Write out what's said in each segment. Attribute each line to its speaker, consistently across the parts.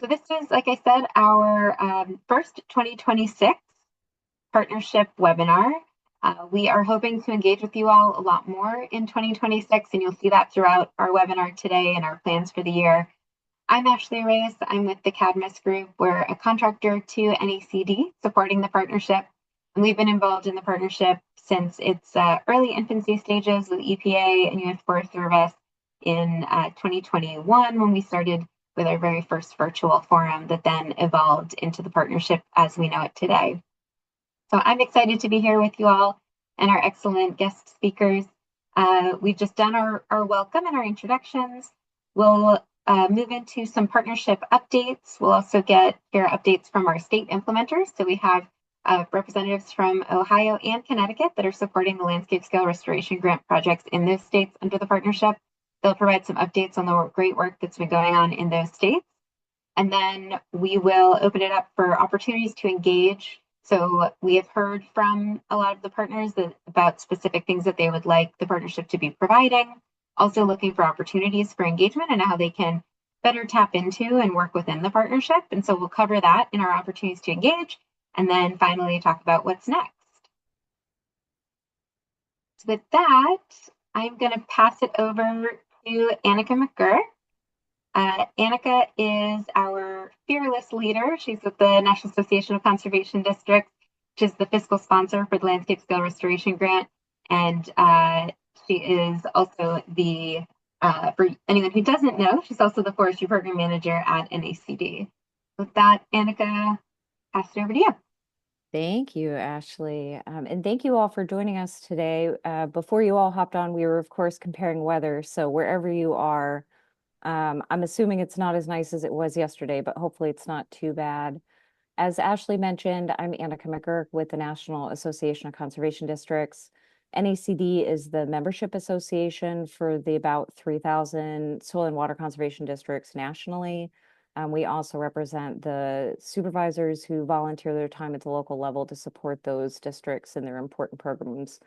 Speaker 1: So this is, like I said, our first 2026 partnership webinar. We are hoping to engage with you all a lot more in 2026, and you'll see that throughout our webinar today and our plans for the year. I'm Ashley Reyes. I'm with the Cadmus Group. We're a contractor to NACD supporting the partnership. And we've been involved in the partnership since its early infancy stages with EPA and US Forest Service in 2021 when we started with our very first virtual forum that then evolved into the partnership as we know it today. So I'm excited to be here with you all and our excellent guest speakers. We've just done our welcome and our introductions. We'll move into some partnership updates. We'll also hear updates from our state implementers. So we have representatives from Ohio and Connecticut that are supporting the landscape scale restoration grant projects in those states under the partnership. They'll provide some updates on the great work that's been going on in those states. And then we will open it up for opportunities to engage. So we have heard from a lot of the partners about specific things that they would like the partnership to be providing, also looking for opportunities for engagement and how they can better tap into and work within the partnership. And so we'll cover that in our opportunities to engage, and then finally talk about what's next. So with that, I'm going to pass it over to Annika McGurk. Annika is our fearless leader. She's with the National Association of Conservation Districts, which is the fiscal sponsor for the Landscape Scale Restoration Grant. And she is also for anyone who doesn't know, she's also the Forestry Program Manager at NACD. With that, Annika, pass it over to you.
Speaker 2: Thank you, Ashley. And thank you all for joining us today. Before you all hopped on, we were, of course, comparing weather. So wherever you are, I'm assuming it's not as nice as it was yesterday, but hopefully it's not too bad. As Ashley mentioned, I'm Annika McGurk with the National Association of Conservation Districts. NACD is the membership association for the about 3,000 soil and water conservation districts nationally. We also represent the supervisors who volunteer their time at the local level to support those districts and their important programs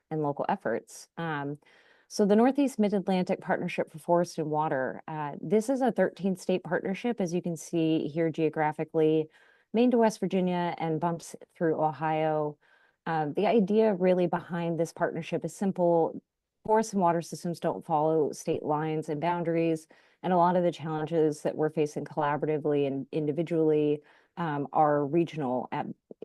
Speaker 2: and local efforts. So the Northeast Mid-Atlantic Partnership for Forest and Water, this is a 13-state partnership, as you can see here geographically, Maine to West Virginia and bumps through Ohio. The idea really behind this partnership is simple. Forest and water systems don't follow state lines and boundaries, and a lot of the challenges that we're facing collaboratively and individually are regional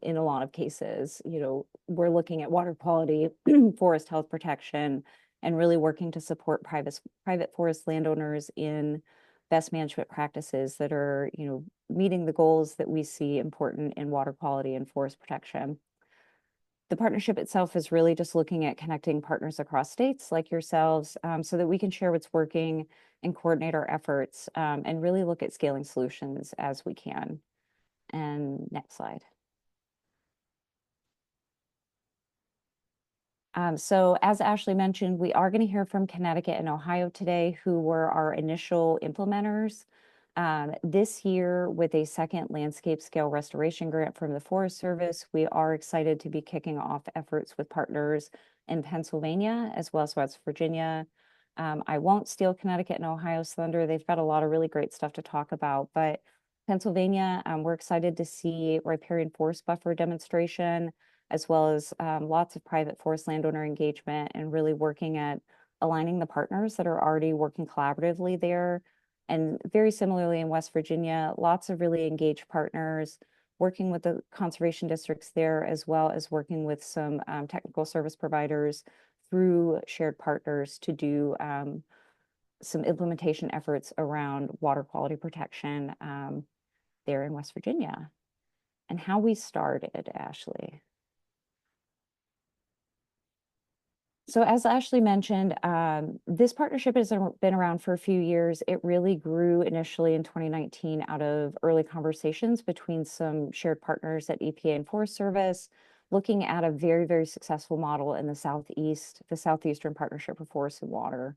Speaker 2: in a lot of cases. You know, we're looking at water quality, forest health protection, and really working to support private forest landowners in best management practices that are, you know, meeting the goals that we see important in water quality and forest protection. The partnership itself is really just looking at connecting partners across states like yourselves so that we can share what's working and coordinate our efforts and really look at scaling solutions as we can. And next slide. So as Ashley mentioned, we are going to hear from Connecticut and Ohio today, who were our initial implementers. This year, with a second landscape scale restoration grant from the Forest Service, we are excited to be kicking off efforts with partners in Pennsylvania as well as West Virginia. I won't steal Connecticut and Ohio's thunder. They've got a lot of really great stuff to talk about, but Pennsylvania, we're excited to see riparian forest buffer demonstration, as well as lots of private forest landowner engagement and really working at aligning the partners that are already working collaboratively there. And very similarly in West Virginia, lots of really engaged partners working with the conservation districts there, as well as working with some technical service providers through shared partners to do some implementation efforts around water quality protection there in West Virginia. And how we started, Ashley. So as Ashley mentioned, this partnership has been around for a few years. It really grew initially in 2019 out of early conversations between some shared partners at EPA and Forest Service, looking at a very, very successful model in the Southeast, the Southeastern Partnership for Forest and Water.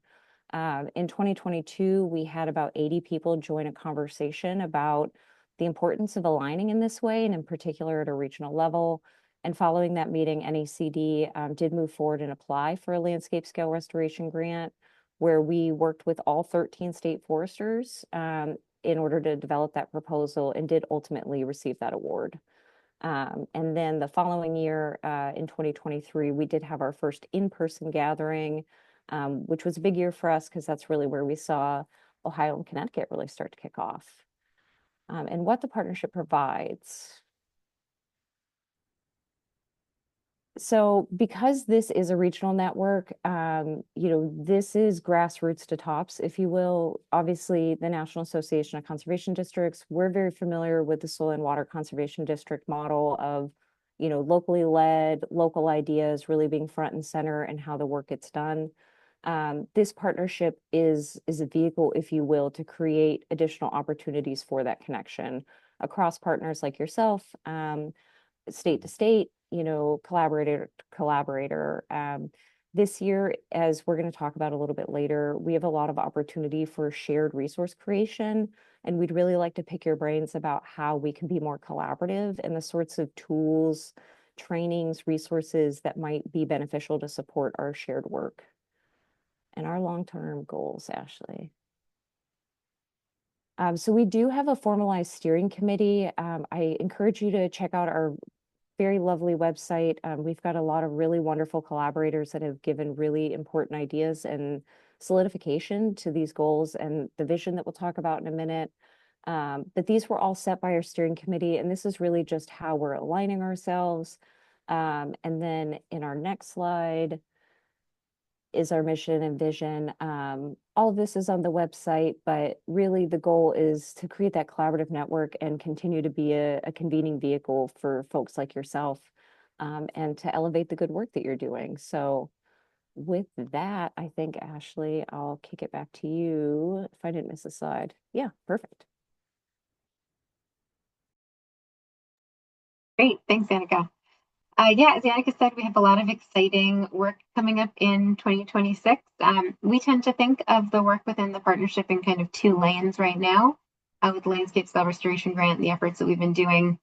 Speaker 2: In 2022, we had about 80 people join a conversation about the importance of aligning in this way, and in particular at a regional level. And following that meeting, NACD did move forward and apply for a landscape scale restoration grant, where we worked with all 13 state foresters in order to develop that proposal and did ultimately receive that award. And then the following year, in 2023, we did have our first in-person gathering, which was a big year for us because that's really where we saw Ohio and Connecticut really start to kick off. And what the partnership provides. So because this is a regional network, this is grassroots to tops, if you will. Obviously, the National Association of Conservation Districts, we're very familiar with the Soil and Water Conservation District model of, locally led, local ideas really being front and center and how the work gets done. This partnership is a vehicle, if you will, to create additional opportunities for that connection across partners like yourself, state to state, collaborator to collaborator. This year, as we're going to talk about a little bit later, we have a lot of opportunity for shared resource creation, and we'd really like to pick your brains about how we can be more collaborative and the sorts of tools, trainings, resources that might be beneficial to support our shared work and our long-term goals, Ashley. So we do have a formalized steering committee. I encourage you to check out our very lovely website. We've got a lot of really wonderful collaborators that have given really important ideas and solidification to these goals and the vision that we'll talk about in a minute. But these were all set by our steering committee, and this is really just how we're aligning ourselves. And then in our next slide is our mission and vision. All of this is on the website, but really the goal is to create that collaborative network and continue to be a convening vehicle for folks like yourself, and to elevate the good work that you're doing. So with that, I think, Ashley, I'll kick it back to you if I didn't miss a slide. Yeah, perfect.
Speaker 1: Great, thanks, Annika. Yeah, as Annika said, we have a lot of exciting work coming up in 2026. We tend to think of the work within the partnership in kind of two lanes right now, with the Landscape Scale Restoration Grant and the efforts that we've been doing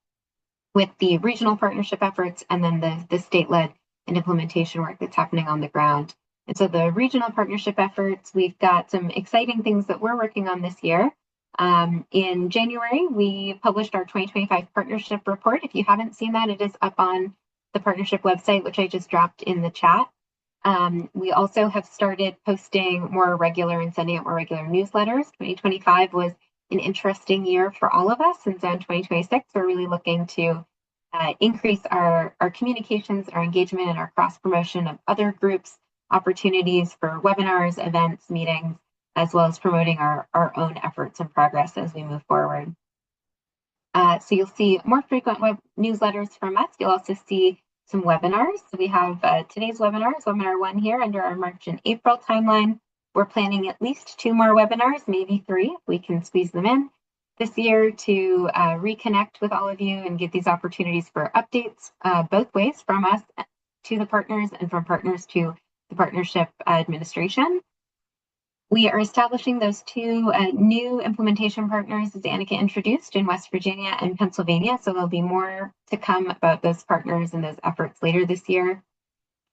Speaker 1: with the regional partnership efforts, and then the state-led and implementation work that's happening on the ground. And so the regional partnership efforts, we've got some exciting things that we're working on this year. In January, we published our 2025 partnership report. If you haven't seen that, it is up on the partnership website, which I just dropped in the chat. We also have started posting more regular and sending out more regular newsletters. 2025 was an interesting year for all of us, and so in 2026, we're really looking to increase our communications, our engagement, and our cross-promotion of other groups, opportunities for webinars, events, meetings, as well as promoting our own efforts and progress as we move forward. So you'll see more frequent web newsletters from us. You'll also see some webinars. So we have today's webinar is webinar 1 here under our March and April timeline. We're planning at least 2 more webinars, maybe 3 if we can squeeze them in this year, to reconnect with all of you and give these opportunities for updates both ways, from us to the partners and from partners to the partnership administration. We are establishing those 2 new implementation partners, as Annika introduced, in West Virginia and Pennsylvania. So there'll be more to come about those partners and those efforts later this year.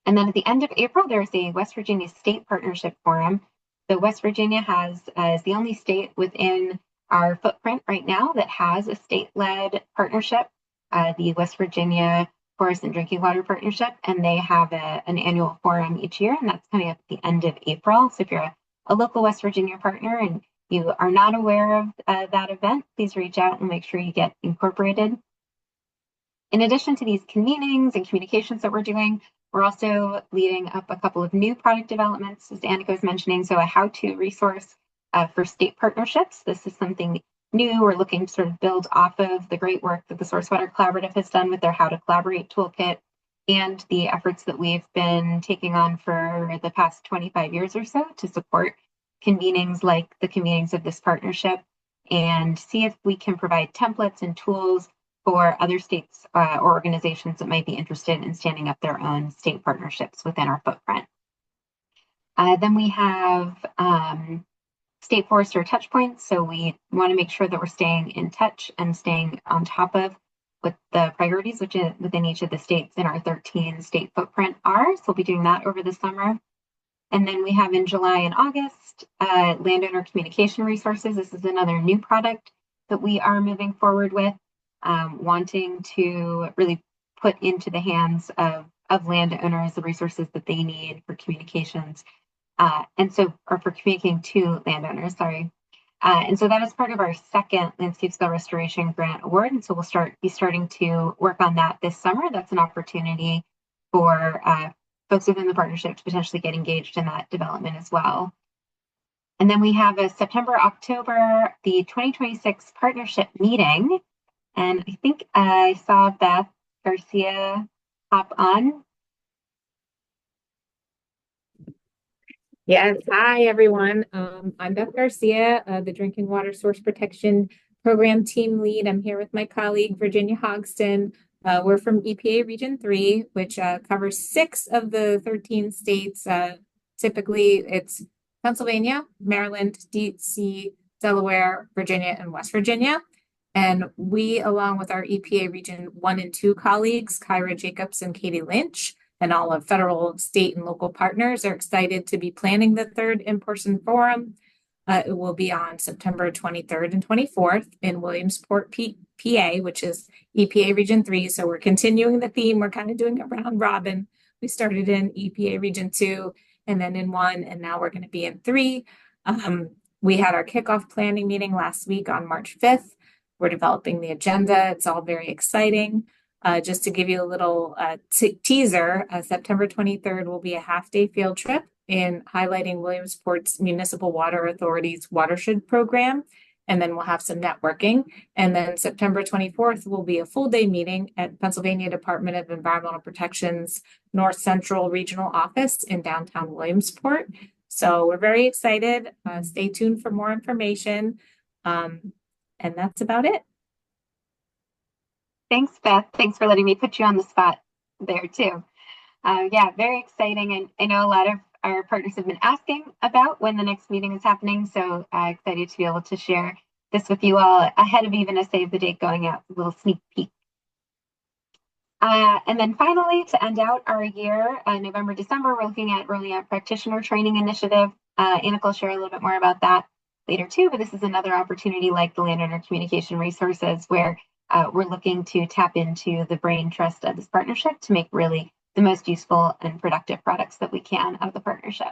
Speaker 1: And then at the end of April, there's a West Virginia State Partnership Forum. So West Virginia is the only state within our footprint right now that has a state-led partnership, the West Virginia Forest and Drinking Water Partnership, and they have an annual forum each year, and that's coming up at the end of April. So if you're a local West Virginia partner and you are not aware of that event, please reach out and make sure you get incorporated. In addition to these convenings and communications that we're doing, we're also leading up a couple of new product developments, as Annika was mentioning. So a how-to resource for state partnerships. This is something new. We're looking to sort of build off of the great work that the Source Water Collaborative has done with their How to Collaborate toolkit and the efforts that we've been taking on for the past 25 years or so to support convenings like the convenings of this partnership, and see if we can provide templates and tools for other states or organizations that might be interested in standing up their own state partnerships within our footprint. Then we have state forester touch points. So we want to make sure that we're staying in touch and staying on top of what the priorities within each of the states in our 13 state footprint are. So we'll be doing that over the summer. And then we have in July and August, landowner communication resources. This is another new product that we are moving forward with, wanting to really put into the hands of landowners the resources that they need for communications. Or for communicating to landowners, sorry. And so that is part of our second landscape scale restoration grant award. And so we'll be starting to work on that this summer. That's an opportunity for folks within the partnership to potentially get engaged in that development as well. And then we have a September, October, the 2026 partnership meeting. And I think I saw Beth Garcia hop on.
Speaker 3: Yes, hi everyone. I'm Beth Garcia, the Drinking Water Source Protection Program Team Lead. I'm here with my colleague Virginia Hogston. We're from EPA Region 3, which covers 6 of the 13 states. Typically, it's Pennsylvania, Maryland, DC, Delaware, Virginia, and West Virginia. And we, along with our EPA Region 1 and 2 colleagues, Kyra Jacobs and Katie Lynch, and all of federal, state, and local partners are excited to be planning the third in-person forum. It will be on September 23rd and 24th in Williamsport, PA, which is EPA Region 3. So we're continuing the theme. We're kind of doing a round robin. We started in EPA Region 2 and then in 1, and now we're going to be in 3. We had our kickoff planning meeting last week on March 5th. We're developing the agenda. It's all very exciting. Just to give you a little teaser, September 23rd will be a half-day field trip in highlighting Williamsport's Municipal Water Authority's watershed program. And then we'll have some networking. And then September 24th will be a full-day meeting at Pennsylvania Department of Environmental Protection's North Central Regional Office in downtown Williamsport. So we're very excited. Stay tuned for more information. And that's about it.
Speaker 1: Thanks, Beth. Thanks for letting me put you on the spot there too. Yeah, very exciting. And I know a lot of our partners have been asking about when the next meeting is happening. So excited to be able to share this with you all ahead of even a save the date going out, a little sneak peek. And then finally, to end out our year, November, December, we're looking at rolling out practitioner training initiative. Annika will share a little bit more about that later too, but this is another opportunity like the landowner communication resources where we're looking to tap into the brain trust of this partnership to make really the most useful and productive products that we can out of the partnership.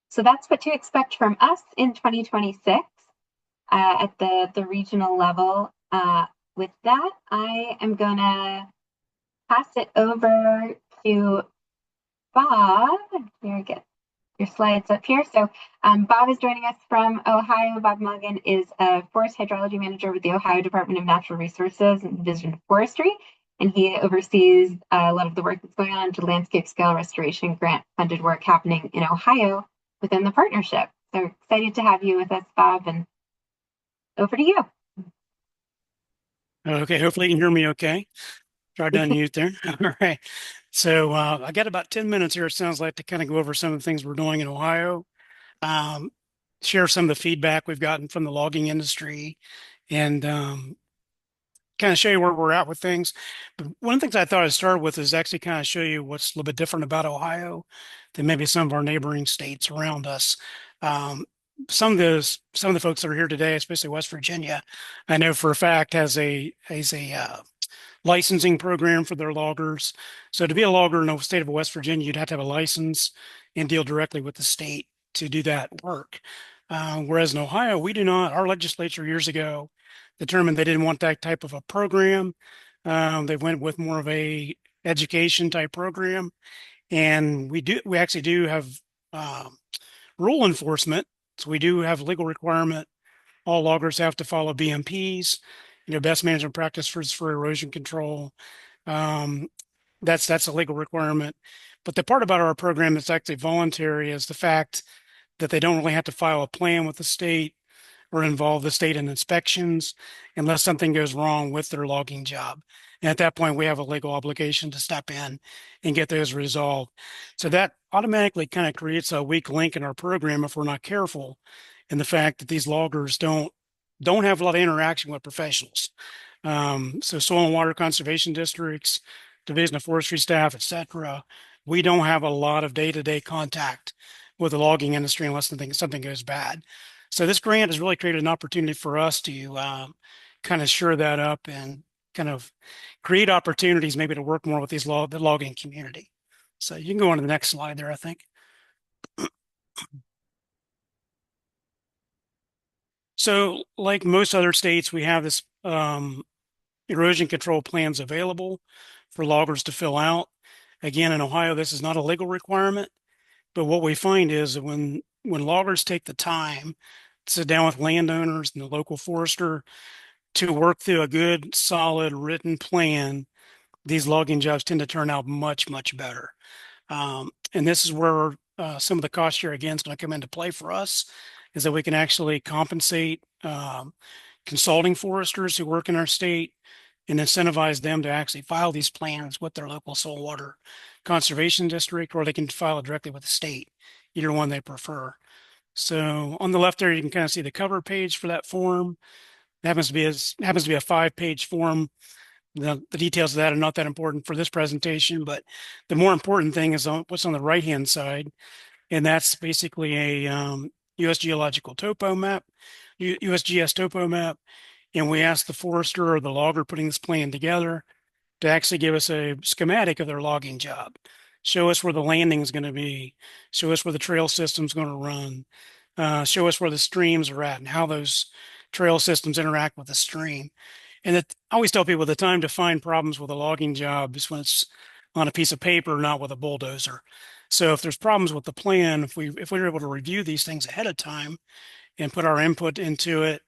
Speaker 1: So that's what to expect from us in 2026 at the regional level. With that, I am going to pass it over to Bob. Here, get your slides up here. So Bob is joining us from Ohio. Bob Mulligan is a forest hydrology manager with the Ohio Department of Natural Resources and Division of Forestry, and he oversees a lot of the work that's going on to landscape scale restoration grant funded work happening in Ohio within the partnership. So excited to have you with us, Bob, and over to you.
Speaker 4: Okay, hopefully you can hear me okay. Try to unmute there. All right. So I got about 10 minutes here, it sounds like, to kind of go over some of the things we're doing in Ohio, share some of the feedback we've gotten from the logging industry, and kind of show you where we're at with things. But one of the things I thought I'd start with is actually kind of show you what's a little bit different about Ohio than maybe some of our neighboring states around us. Some of the folks that are here today, especially West Virginia, I know for a fact has a licensing program for their loggers. So to be a logger in the state of West Virginia, you'd have to have a license and deal directly with the state to do that work. Whereas in Ohio, we do not. Our legislature years ago determined they didn't want that type of a program. They went with more of a education type program, and we actually do have rule enforcement. So we do have legal requirement. All loggers have to follow BMPs, best management practice for erosion control. That's a legal requirement. But the part about our program that's actually voluntary is the fact that they don't really have to file a plan with the state or involve the state in inspections unless something goes wrong with their logging job. And at that point, we have a legal obligation to step in and get those resolved. So that automatically kind of creates a weak link in our program if we're not careful, in the fact that these loggers don't have a lot of interaction with professionals. So soil and water conservation districts, Division of Forestry staff, et cetera, we don't have a lot of day-to-day contact with the logging industry unless something goes bad. So this grant has really created an opportunity for us to kind of shore that up and kind of create opportunities maybe to work more with the logging community. So you can go on to the next slide there, I think. So like most other states, we have this erosion control plans available for loggers to fill out. Again, in Ohio, this is not a legal requirement, but what we find is that when loggers take the time to sit down with landowners and the local forester to work through a good, solid written plan, these logging jobs tend to turn out much, much better. And this is where some of the cost share again is going to come into play for us, is that we can actually compensate consulting foresters who work in our state and incentivize them to actually file these plans with their local soil water conservation district, or they can file it directly with the state, either one they prefer. So on the left there, you can kind of see the cover page for that form. It happens to be a 5-page form. The details of that are not that important for this presentation, but the more important thing is what's on the right-hand side, and that's basically a U.S. Geological Topo map, USGS Topo map, and we asked the forester or the logger putting this plan together to actually give us a schematic of their logging job. Show us where the landing is going to be, show us where the trail system is going to run, show us where the streams are at and how those trail systems interact with the stream. And I always tell people the time to find problems with a logging job is when it's on a piece of paper, not with a bulldozer. So if there's problems with the plan, if we're able to review these things ahead of time and put our input into it,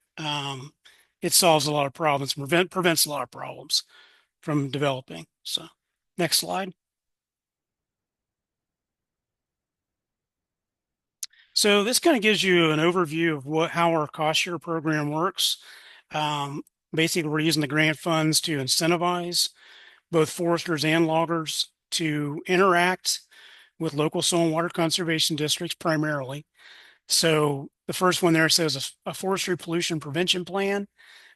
Speaker 4: it solves a lot of problems, prevents a lot of problems from developing. So next slide. So this kind of gives you an overview of how our cost share program works. Basically, we're using the grant funds to incentivize both foresters and loggers to interact with local soil and water conservation districts primarily. So the first one there says a forestry pollution prevention plan.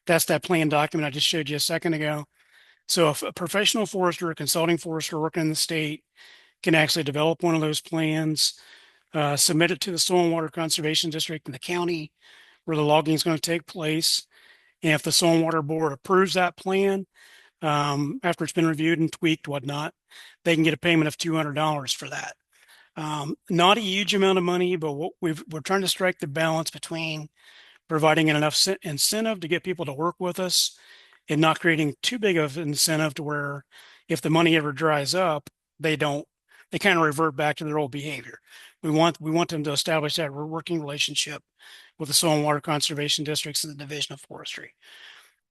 Speaker 4: That's that plan document I just showed you a second ago. So if a professional forester, a consulting forester working in the state can actually develop one of those plans, submit it to the Soil and Water Conservation District in the county where the logging is going to take place. And if the Soil and Water Board approves that plan, after it's been reviewed and tweaked, whatnot, they can get a payment of $200 for that. Not a huge amount of money, but we're trying to strike the balance between providing enough incentive to get people to work with us and not creating too big of an incentive to where if the money ever dries up, they kind of revert back to their old behavior. We want them to establish that working relationship with the soil and water conservation districts and the Division of Forestry.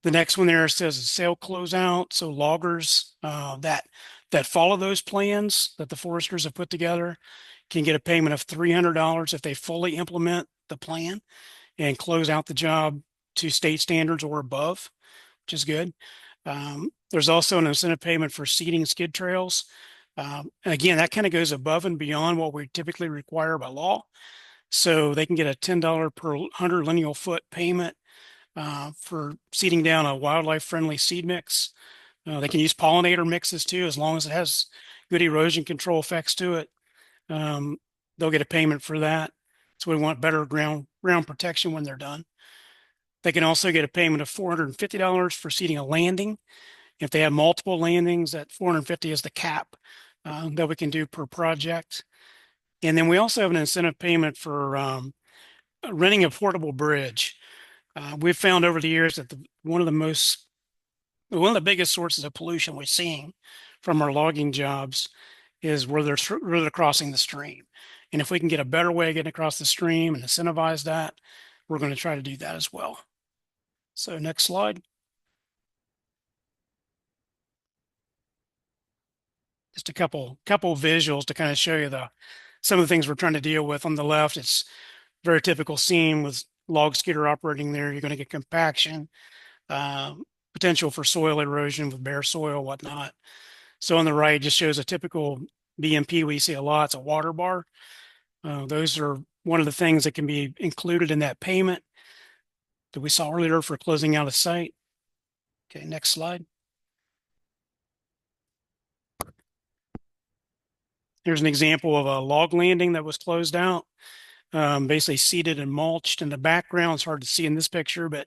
Speaker 4: The next one there says a sale closeout. So loggers that follow those plans that the foresters have put together can get a payment of $300 if they fully implement the plan and close out the job to state standards or above, which is good. There's also an incentive payment for seeding skid trails. And again, that kind of goes above and beyond what we typically require by law. So they can get a $10 per 100 lineal foot payment for seeding down a wildlife friendly seed mix. They can use pollinator mixes too, as long as it has good erosion control effects to it. They'll get a payment for that. So we want better ground protection when they're done. They can also get a payment of $450 for seeding a landing. If they have multiple landings, that $450 is the cap that we can do per project. And then we also have an incentive payment for renting a portable bridge. We've found over the years that one of the biggest sources of pollution we're seeing from our logging jobs is where they're crossing the stream. And if we can get a better way of getting across the stream and incentivize that, we're going to try to do that as well. So next slide. Just a couple visuals to kind of show you some of the things we're trying to deal with. On the left, it's very typical scene with log skidder operating there. You're going to get compaction, potential for soil erosion with bare soil, whatnot. So on the right just shows a typical BMP we see a lot. It's a water bar. Those are one of the things that can be included in that payment that we saw earlier for closing out a site. Okay, next slide. Here's an example of a log landing that was closed out, basically seeded and mulched in the background. It's hard to see in this picture, but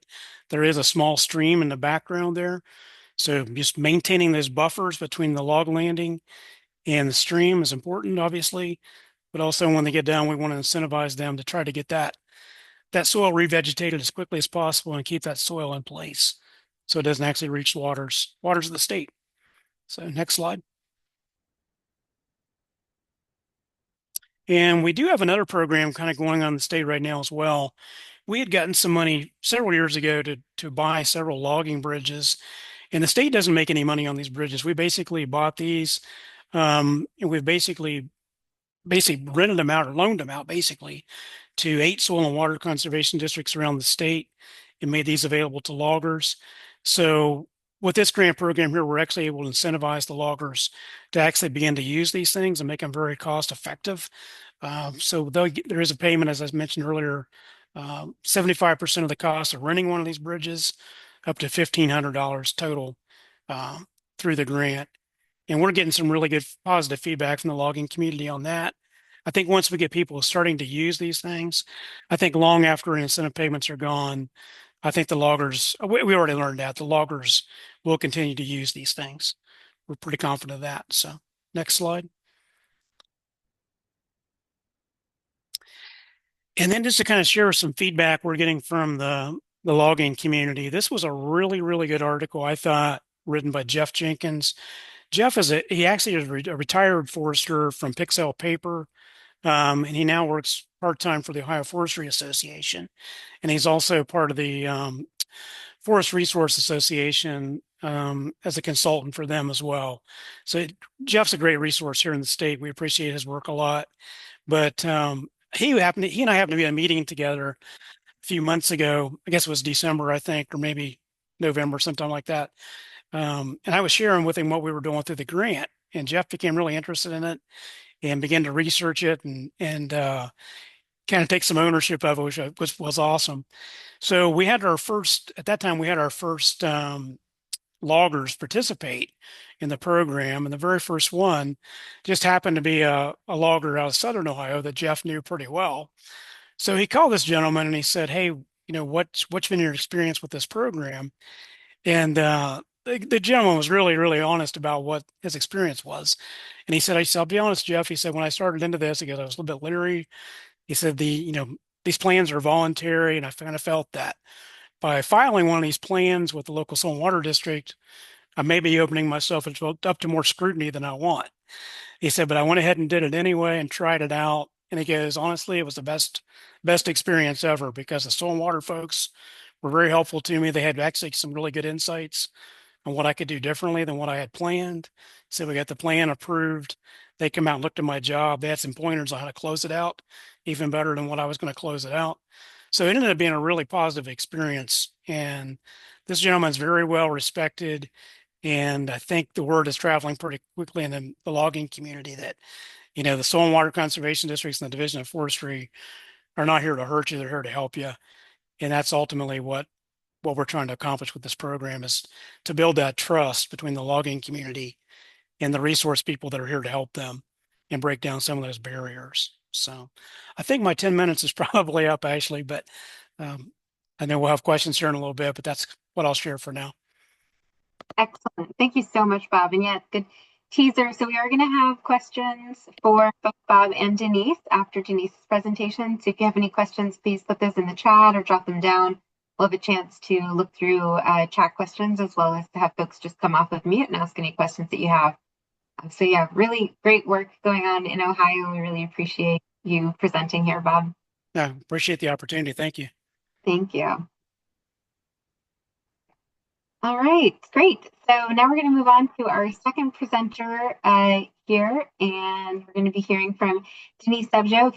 Speaker 4: there is a small stream in the background there. So just maintaining those buffers between the log landing and the stream is important, obviously, but also when they get down, we want to incentivize them to try to get that soil revegetated as quickly as possible and keep that soil in place so it doesn't actually reach the waters of the state. So next slide. And we do have another program kind of going on in the state right now as well. We had gotten some money several years ago to buy several logging bridges, and the state doesn't make any money on these bridges. We basically bought these, and we've basically rented them out or loaned them out basically to 8 soil and water conservation districts around the state and made these available to loggers. So with this grant program here, we're actually able to incentivize the loggers to actually begin to use these things and make them very cost effective. So there is a payment, as I mentioned earlier, 75% of the cost of renting one of these bridges, up to $1,500 total through the grant. And we're getting some really good positive feedback from the logging community on that. I think once we get people starting to use these things, I think long after incentive payments are gone, I think the loggers, we already learned that the loggers will continue to use these things. We're pretty confident of that. So next slide. And then just to kind of share some feedback we're getting from the logging community. This was a really, really good article, I thought, written by Jeff Jenkins. Jeff he actually is a retired forester from Pixel Paper, and he now works part-time for the Ohio Forestry Association. And he's also part of the Forest Resource Association as a consultant for them as well. So Jeff's a great resource here in the state. We appreciate his work a lot. But he and I happened to be at a meeting together a few months ago. I guess it was December, I think, or maybe November, sometime like that. And I was sharing with him what we were doing through the grant, and Jeff became really interested in it and began to research it and kind of take some ownership of it, which was awesome. So at that time, we had our first loggers participate in the program. And the very first one just happened to be a logger out of Southern Ohio that Jeff knew pretty well. So he called this gentleman and he said, "Hey, what's been your experience with this program?" And the gentleman was really, really honest about what his experience was. And he said, "I'll be honest, Jeff," he said, "when I started into this, I was a little bit leery." He said, these plans are voluntary. And I kind of felt that by filing one of these plans with the local soil and water district, I may be opening myself up to more scrutiny than I want. He said, but I went ahead and did it anyway and tried it out. And he goes, honestly, it was the best experience ever because the soil and water folks were very helpful to me. They had actually some really good insights on what I could do differently than what I had planned. So we got the plan approved. They come out and looked at my job. They had some pointers on how to close it out, even better than what I was going to close it out. So it ended up being a really positive experience. And this gentleman's very well respected. And I think the word is traveling pretty quickly in the logging community that, the soil and water conservation districts and the Division of Forestry are not here to hurt you. They're here to help you. And that's ultimately what we're trying to accomplish with this program, is to build that trust between the logging community and the resource people that are here to help them and break down some of those barriers. So I think my 10 minutes is probably up, Ashley, but I know we'll have questions here in a little bit, but that's what I'll share for now.
Speaker 1: Excellent. Thank you so much, Bob. And yeah, good teaser. So we are going to have questions for both Bob and Denise after Denise's presentation. So if you have any questions, please put those in the chat or jot them down. We'll have a chance to look through chat questions as well as to have folks just come off of mute and ask any questions that you have. So yeah, really great work going on in Ohio. We really appreciate you presenting here, Bob.
Speaker 4: Yeah, appreciate the opportunity. Thank you.
Speaker 1: Thank you. All right, great. So now we're going to move on to our second presenter here, and we're going to be hearing from Denise Sebjo.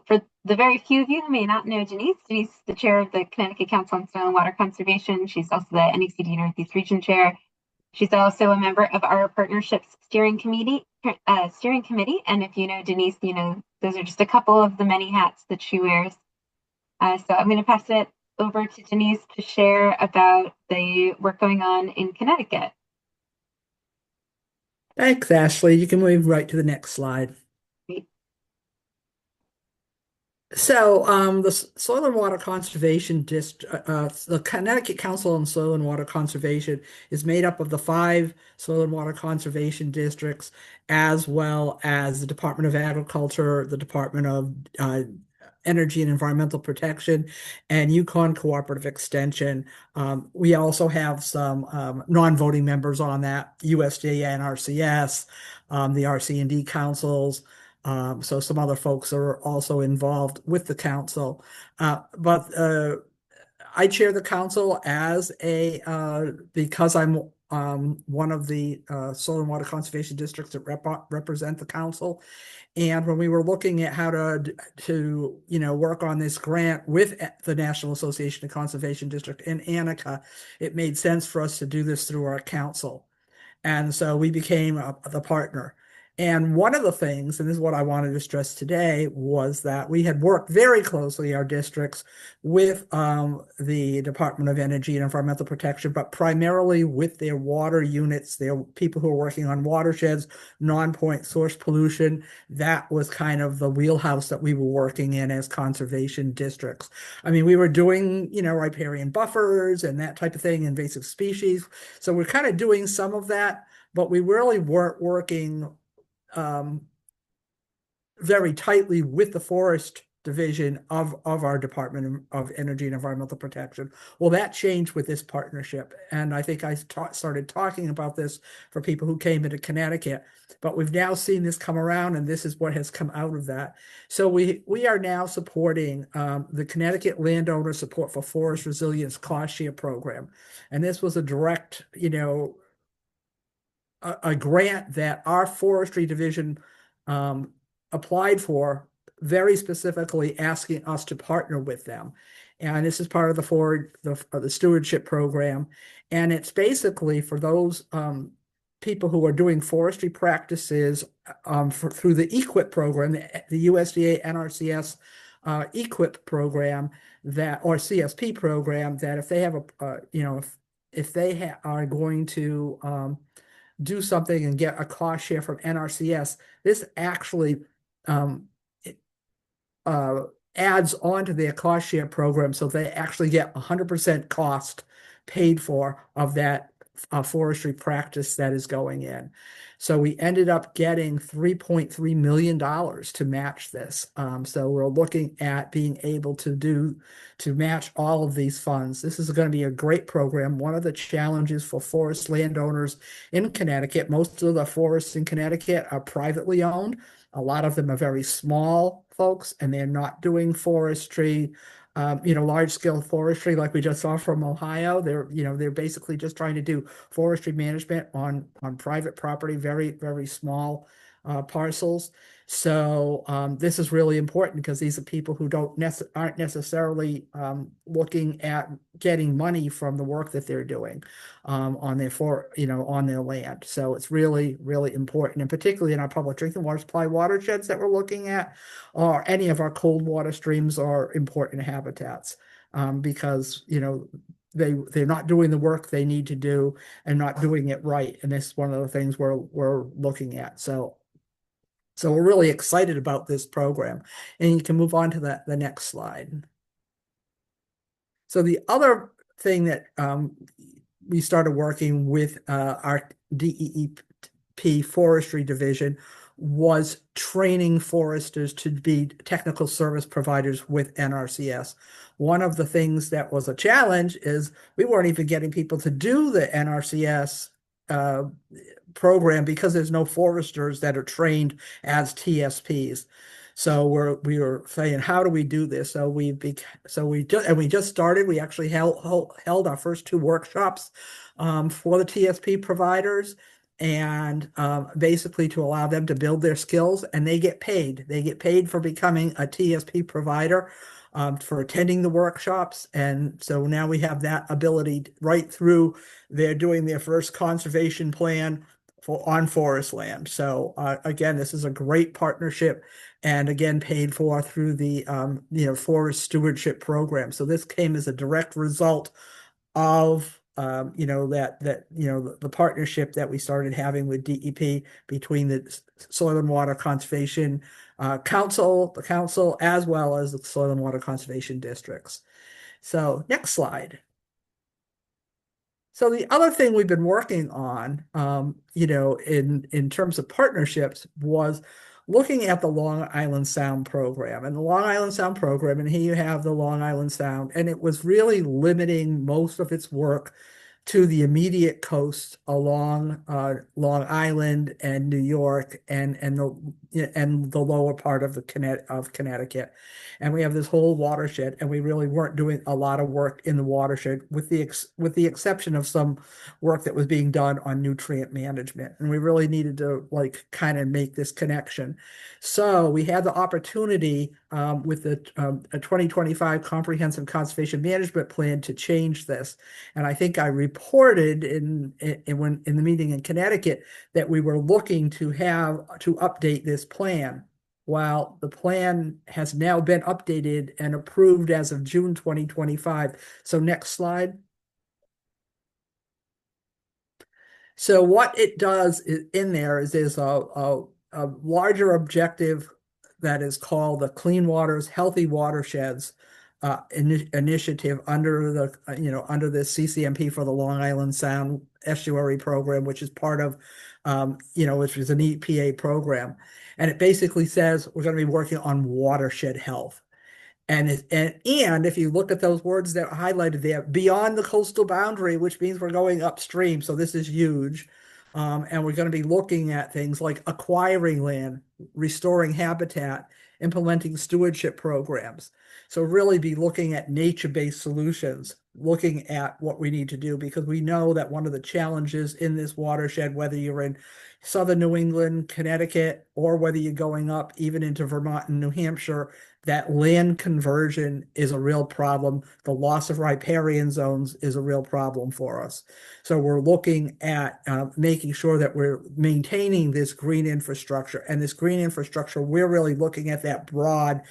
Speaker 1: For the very few of you who may not know Denise is the chair of the Connecticut Council on Soil and Water Conservation. She's also the NACD Northeast Region Chair. She's also a member of our partnerships steering committee. And if you know Denise, those are just a couple of the many hats that she wears. So I'm going to pass it over to Denise to share about the work going on in Connecticut.
Speaker 5: Thanks, Ashley. You can move right to the next slide. The Soil and Water Conservation District, the Connecticut Council on Soil and Water Conservation is made up of the 5 soil and water conservation districts, as well as the Department of Agriculture, the Department of Energy and Environmental Protection, and Yukon Cooperative Extension. We also have some non-voting members on that, USDA and RCS, the RC&D councils. So some other folks are also involved with the council. But I chair the council as because I'm one of the soil and water conservation districts that represent the council. And when we were looking at how to work on this grant with the National Association of Conservation District in Annika, it made sense for us to do this through our council. And so we became the partner. And one of the things, and this is what I wanted to stress today, was that we had worked very closely, our districts, with the Department of Energy and Environmental Protection, but primarily with their water units, their people who are working on watersheds, non-point source pollution. That was kind of the wheelhouse that we were working in as conservation districts. I mean, we were doing, riparian buffers and that type of thing, invasive species. So we're kind of doing some of that, but we really weren't working very tightly with the forest division of our Department of Energy and Environmental Protection. Well, that changed with this partnership. And I think I started talking about this for people who came into Connecticut, but we've now seen this come around, and this is what has come out of that. So we are now supporting the Connecticut Landowner Support for Forest Resilience Cost Share Program. And this was a direct, a grant that our forestry division applied for, very specifically asking us to partner with them. And this is part of the stewardship program. And it's basically for those people who are doing forestry practices through the EQIP program, the USDA NRCS EQIP program, or CSP program, that if they have if they are going to do something and get a cost share from NRCS, this actually adds on to their cost share program, so they actually get 100% cost paid for of that forestry practice that is going in. So we ended up getting $3.3 million to match this. So we're looking at being able to match all of these funds. This is going to be a great program. One of the challenges for forest landowners in Connecticut, most of the forests in Connecticut are privately owned. A lot of them are very small folks, and they're not doing forestry, large scale forestry like we just saw from Ohio. They're basically just trying to do forestry management on private property, very, very small parcels. So this is really important because these are people who aren't necessarily looking at getting money from the work that they're doing on their land. So it's really, really important, and particularly in our public drinking water supply watersheds that we're looking at, or any of our cold water streams, are important habitats because they're not doing the work they need to do and not doing it right. And this is one of the things we're looking at. So we're really excited about this program. And you can move on to the next slide. So the other thing that we started working with our DEEP forestry division was training foresters to be technical service providers with NRCS. One of the things that was a challenge is we weren't even getting people to do the NRCS program because there's no foresters that are trained as TSPs. So we were saying, how do we do this? So we just started. We actually held our first 2 workshops for the TSP providers, and basically to allow them to build their skills, and they get paid. They get paid for becoming a TSP provider, for attending the workshops. And so now we have that ability right through. They're doing their first conservation plan on forest land. So again, this is a great partnership, and again, paid for through the forest stewardship program. So this came as a direct result of the partnership that we started having with DEP between the Soil and Water Conservation the council, as well as the soil and water conservation districts. So next slide. So the other thing we've been working on, in terms of partnerships was looking at the Long Island Sound program. And the Long Island Sound program, and here you have the Long Island Sound, and it was really limiting most of its work to the immediate coast along Long Island and New York and the lower part of Connecticut. And we have this whole watershed, and we really weren't doing a lot of work in the watershed, with the exception of some work that was being done on nutrient management. And we really needed to kind of make this connection. So we had the opportunity with the 2025 Comprehensive Conservation Management Plan to change this. And I think I reported in the meeting in Connecticut that we were looking to update this plan. Well, the plan has now been updated and approved as of June 2025. So next slide. So what it does in there is there's a larger objective that is called the Clean Waters, Healthy Watersheds initiative under the CCMP for the Long Island Sound Estuary Program, which is part of which is an EPA program. And it basically says we're going to be working on watershed health. And if you look at those words that are highlighted there, beyond the coastal boundary, which means we're going upstream. So this is huge. And we're going to be looking at things like acquiring land, restoring habitat, implementing stewardship programs. So really be looking at nature-based solutions, looking at what we need to do, because we know that one of the challenges in this watershed, whether you're in southern New England, Connecticut, or whether you're going up even into Vermont and New Hampshire, that land conversion is a real problem. The loss of riparian zones is a real problem for us. So we're looking at making sure that we're maintaining this green infrastructure. And this green infrastructure, we're really looking at that broad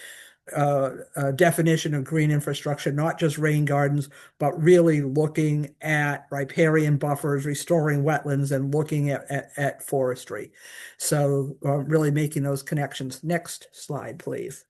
Speaker 5: definition of green infrastructure, not just rain gardens, but really looking at riparian buffers, restoring wetlands, and looking at forestry. So really making those connections. Next slide, please.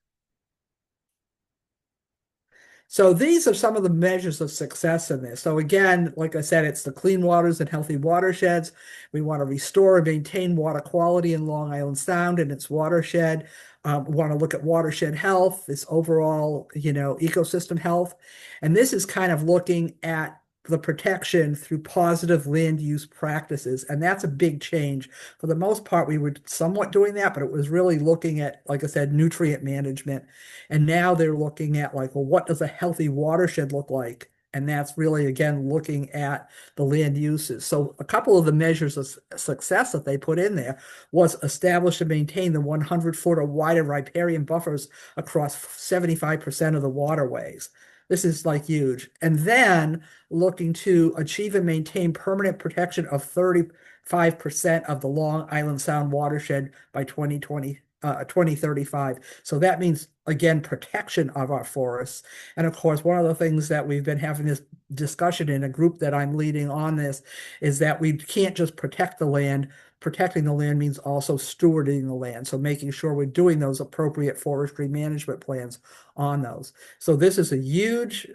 Speaker 5: So these are some of the measures of success in this. So again, like I said, it's the clean waters and healthy watersheds. We want to restore and maintain water quality in Long Island Sound and its watershed. We want to look at watershed health, this overall, ecosystem health. And this is kind of looking at the protection through positive land use practices. And that's a big change. For the most part, we were somewhat doing that, but it was really looking at, like I said, nutrient management. And now they're looking at what does a healthy watershed look like? And that's really, again, looking at the land uses. So a couple of the measures of success that they put in there was establish and maintain the 100-foot or wider riparian buffers across 75% of the waterways. This is huge. And then looking to achieve and maintain permanent protection of 35% of the Long Island Sound watershed by 2035. So that means, again, protection of our forests. And of course, one of the things that we've been having this discussion in a group that I'm leading on this is that we can't just protect the land. Protecting the land means also stewarding the land. So making sure we're doing those appropriate forestry management plans on those. So this is a huge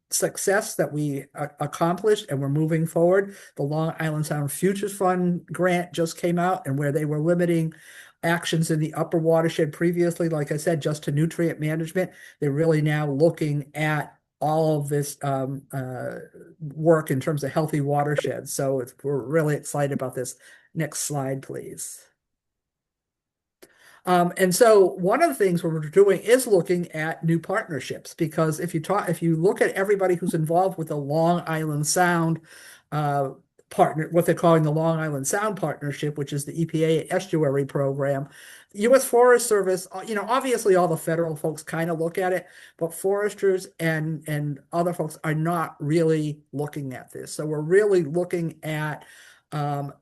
Speaker 5: success that we accomplished, and we're moving forward. The Long Island Sound Futures Fund grant just came out, and where they were limiting actions in the upper watershed previously, like I said, just to nutrient management, they're really now looking at all of this work in terms of healthy watersheds. So we're really excited about this. Next slide, please. And so one of the things we're doing is looking at new partnerships, because if you look at everybody who's involved with the Long Island Sound partner, what they're calling the Long Island Sound Partnership, which is the EPA Estuary Program, U.S. Forest Service, obviously all the federal folks kind of look at it, but foresters and other folks are not really looking at this. So we're really looking at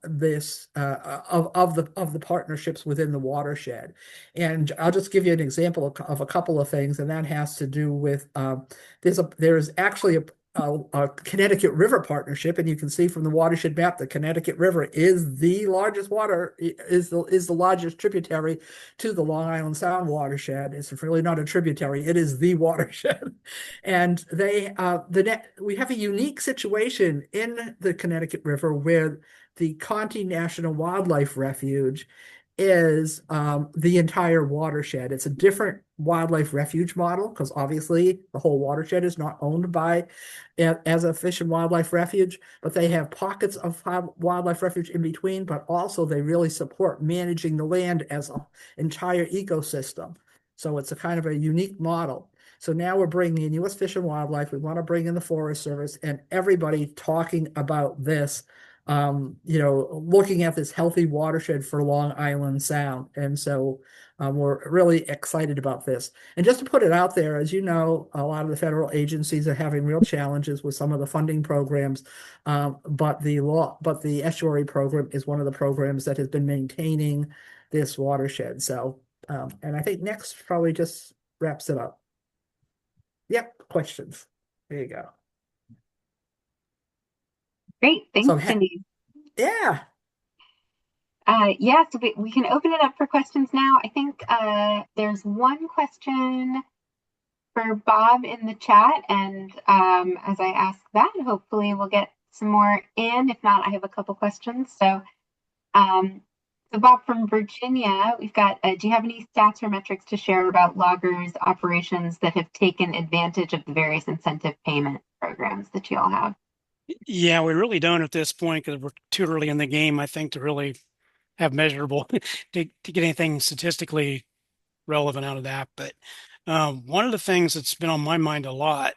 Speaker 5: this of the partnerships within the watershed. And I'll just give you an example of a couple of things, and that has to do with there is actually a Connecticut River partnership, and you can see from the watershed map, the Connecticut River is the largest is the largest tributary to the Long Island Sound watershed. It's really not a tributary; it is the watershed. And we have a unique situation in the Connecticut River where the Conty National Wildlife Refuge is the entire watershed. It's a different wildlife refuge model because obviously the whole watershed is not owned by as a fish and wildlife refuge, but they have pockets of wildlife refuge in between, but also they really support managing the land as an entire ecosystem. So it's a kind of a unique model. So now we're bringing in U.S. Fish and Wildlife. We want to bring in the Forest Service and everybody talking about this, looking at this healthy watershed for Long Island Sound. And so we're really excited about this. And just to put it out there, as you know, a lot of the federal agencies are having real challenges with some of the funding programs, but the estuary program is one of the programs that has been maintaining this watershed. So, and I think next probably just wraps it up. Yep, questions. There you go.
Speaker 1: Great. Thanks,
Speaker 5: So,
Speaker 1: Denise.
Speaker 5: yeah.
Speaker 1: Yeah, so we can open it up for questions now. I think there's one question for Bob in the chat, and as I ask that, hopefully we'll get some more in. If not, I have a couple questions. So Bob from Virginia, we've got, do you have any stats or metrics to share about loggers operations that have taken advantage of the various incentive payment programs that you all have?
Speaker 4: Yeah, we really don't at this point because we're too early in the game, I think, to really have measurable to get anything statistically relevant out of that. But one of the things that's been on my mind a lot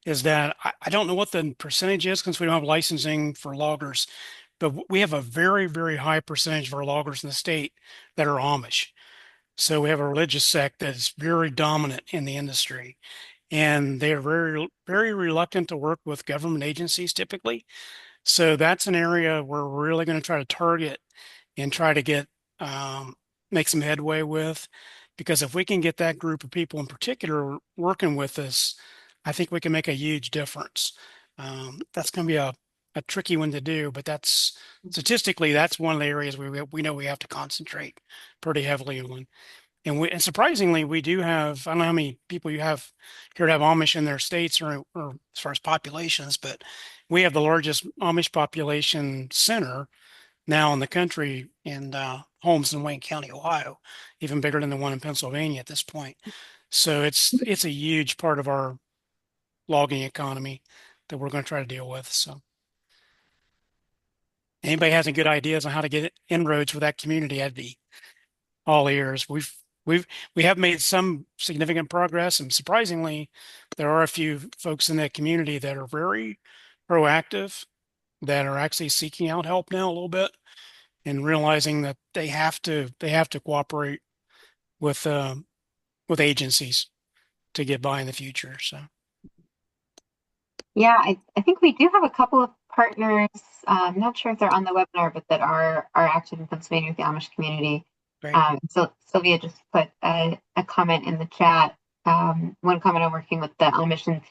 Speaker 4: is that I don't know what the percentage is since we don't have licensing for loggers, but we have a very, very high percentage of our loggers in the state that are Amish. So we have a religious sect that is very dominant in the industry, and they're very, very reluctant to work with government agencies typically. So that's an area we're really going to try to target and try to get make some headway with, because if we can get that group of people in particular working with us, I think we can make a huge difference. That's going to be a tricky one to do, but that's statistically that's one of the areas we know we have to concentrate pretty heavily on. And surprisingly, we do have, I don't know how many people you have here to have Amish in their states or as far as populations, but we have the largest Amish population center now in the country in Holmes and Wayne County, Ohio, even bigger than the one in Pennsylvania at this point. So it's a huge part of our logging economy that we're going to try to deal with. So anybody has any good ideas on how to get inroads with that community, I'd be all ears. We have made some significant progress, and surprisingly, there are a few folks in that community that are very proactive, that are actually seeking out help now a little bit, and realizing that they have to cooperate with agencies to get by in the future. So
Speaker 1: Yeah, I think we do have a couple of partners. I'm not sure if they're on the webinar, but that are active in Pennsylvania with the Amish community.
Speaker 4: great.
Speaker 1: So Sylvia just put a comment in the chat. One comment on working with the Amish in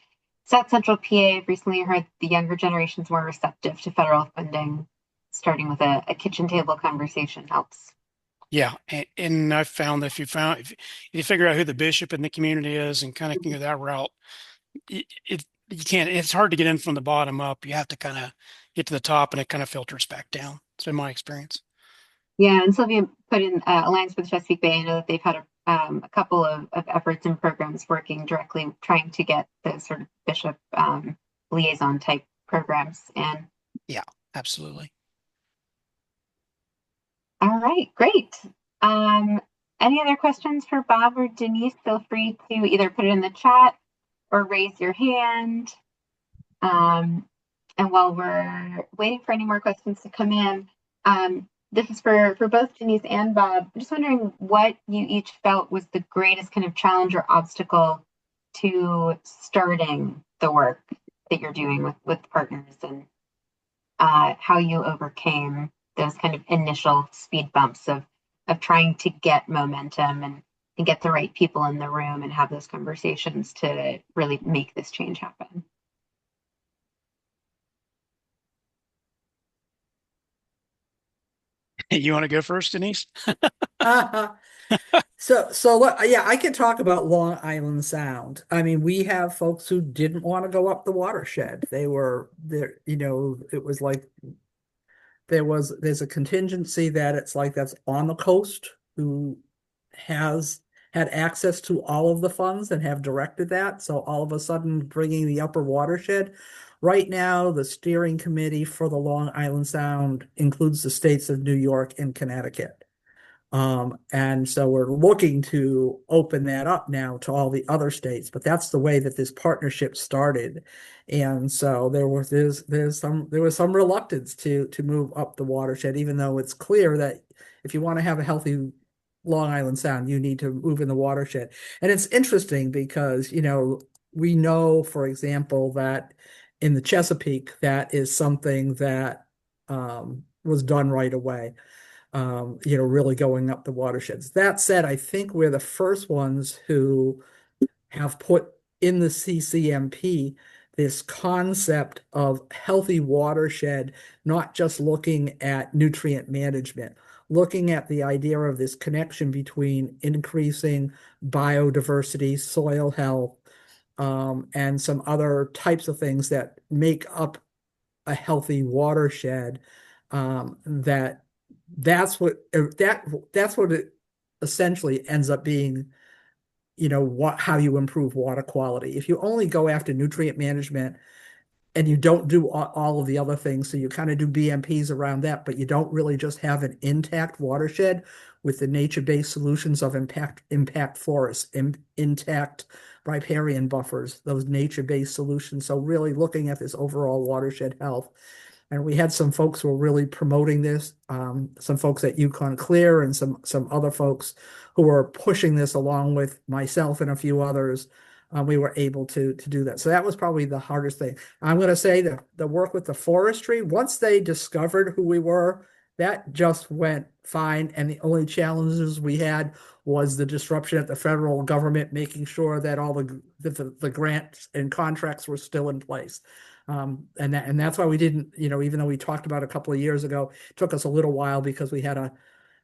Speaker 1: South Central PA. Recently heard the younger generation's more receptive to federal funding. Starting with a kitchen table conversation helps.
Speaker 4: Yeah, and I've found that if you figure out who the bishop in the community is and kind of can go that route, you can't. It's hard to get in from the bottom up. You have to kind of get to the top, and it kind of filters back down. It's been my experience.
Speaker 1: Yeah, and Sylvia put in Alliance for the Chesapeake Bay. I know that they've had a couple of efforts and programs working directly, trying to get the sort of bishop liaison type programs in.
Speaker 4: Yeah, absolutely.
Speaker 1: All right, great. Any other questions for Bob or Denise? Feel free to either put it in the chat or raise your hand. And while we're waiting for any more questions to come in, this is for both Denise and Bob. I'm just wondering what you each felt was the greatest kind of challenge or obstacle to starting the work that you're doing with partners, and how you overcame those kind of initial speed bumps of trying to get momentum and get the right people in the room and have those conversations to really make this change happen.
Speaker 4: You want to go first, Denise?
Speaker 5: So look, yeah, I can talk about Long Island Sound. I mean, we have folks who didn't want to go up the watershed. They were there, it was like there's a contingency that it's like that's on the coast who has had access to all of the funds and have directed that. So all of a sudden bringing the upper watershed. Right now, the steering committee for the Long Island Sound includes the states of New York and Connecticut. And so we're looking to open that up now to all the other states, but that's the way that this partnership started. And so there was some reluctance to move up the watershed, even though it's clear that if you want to have a healthy Long Island Sound, you need to move in the watershed. And it's interesting because, we know, for example, that in the Chesapeake, that is something that was done right away. Really going up the watersheds. That said, I think we're the first ones who have put in the CCMP this concept of healthy watershed, not just looking at nutrient management, looking at the idea of this connection between increasing biodiversity, soil health, and some other types of things that make up a healthy watershed. That's what it essentially ends up being, how you improve water quality. If you only go after nutrient management and you don't do all of the other things, so you kind of do BMPs around that, but you don't really just have an intact watershed with the nature-based solutions of impact forests, intact riparian buffers, those nature-based solutions. So really looking at this overall watershed health. And we had some folks who were really promoting this, some folks at Yukon Clear and some other folks who were pushing this along with myself and a few others. We were able to do that. So that was probably the hardest thing. I'm going to say that the work with the forestry, once they discovered who we were, that just went fine. And the only challenges we had was the disruption at the federal government, making sure that all the grants and contracts were still in place. And that's why we didn't, even though we talked about it a couple of years ago, it took us a little while because we had to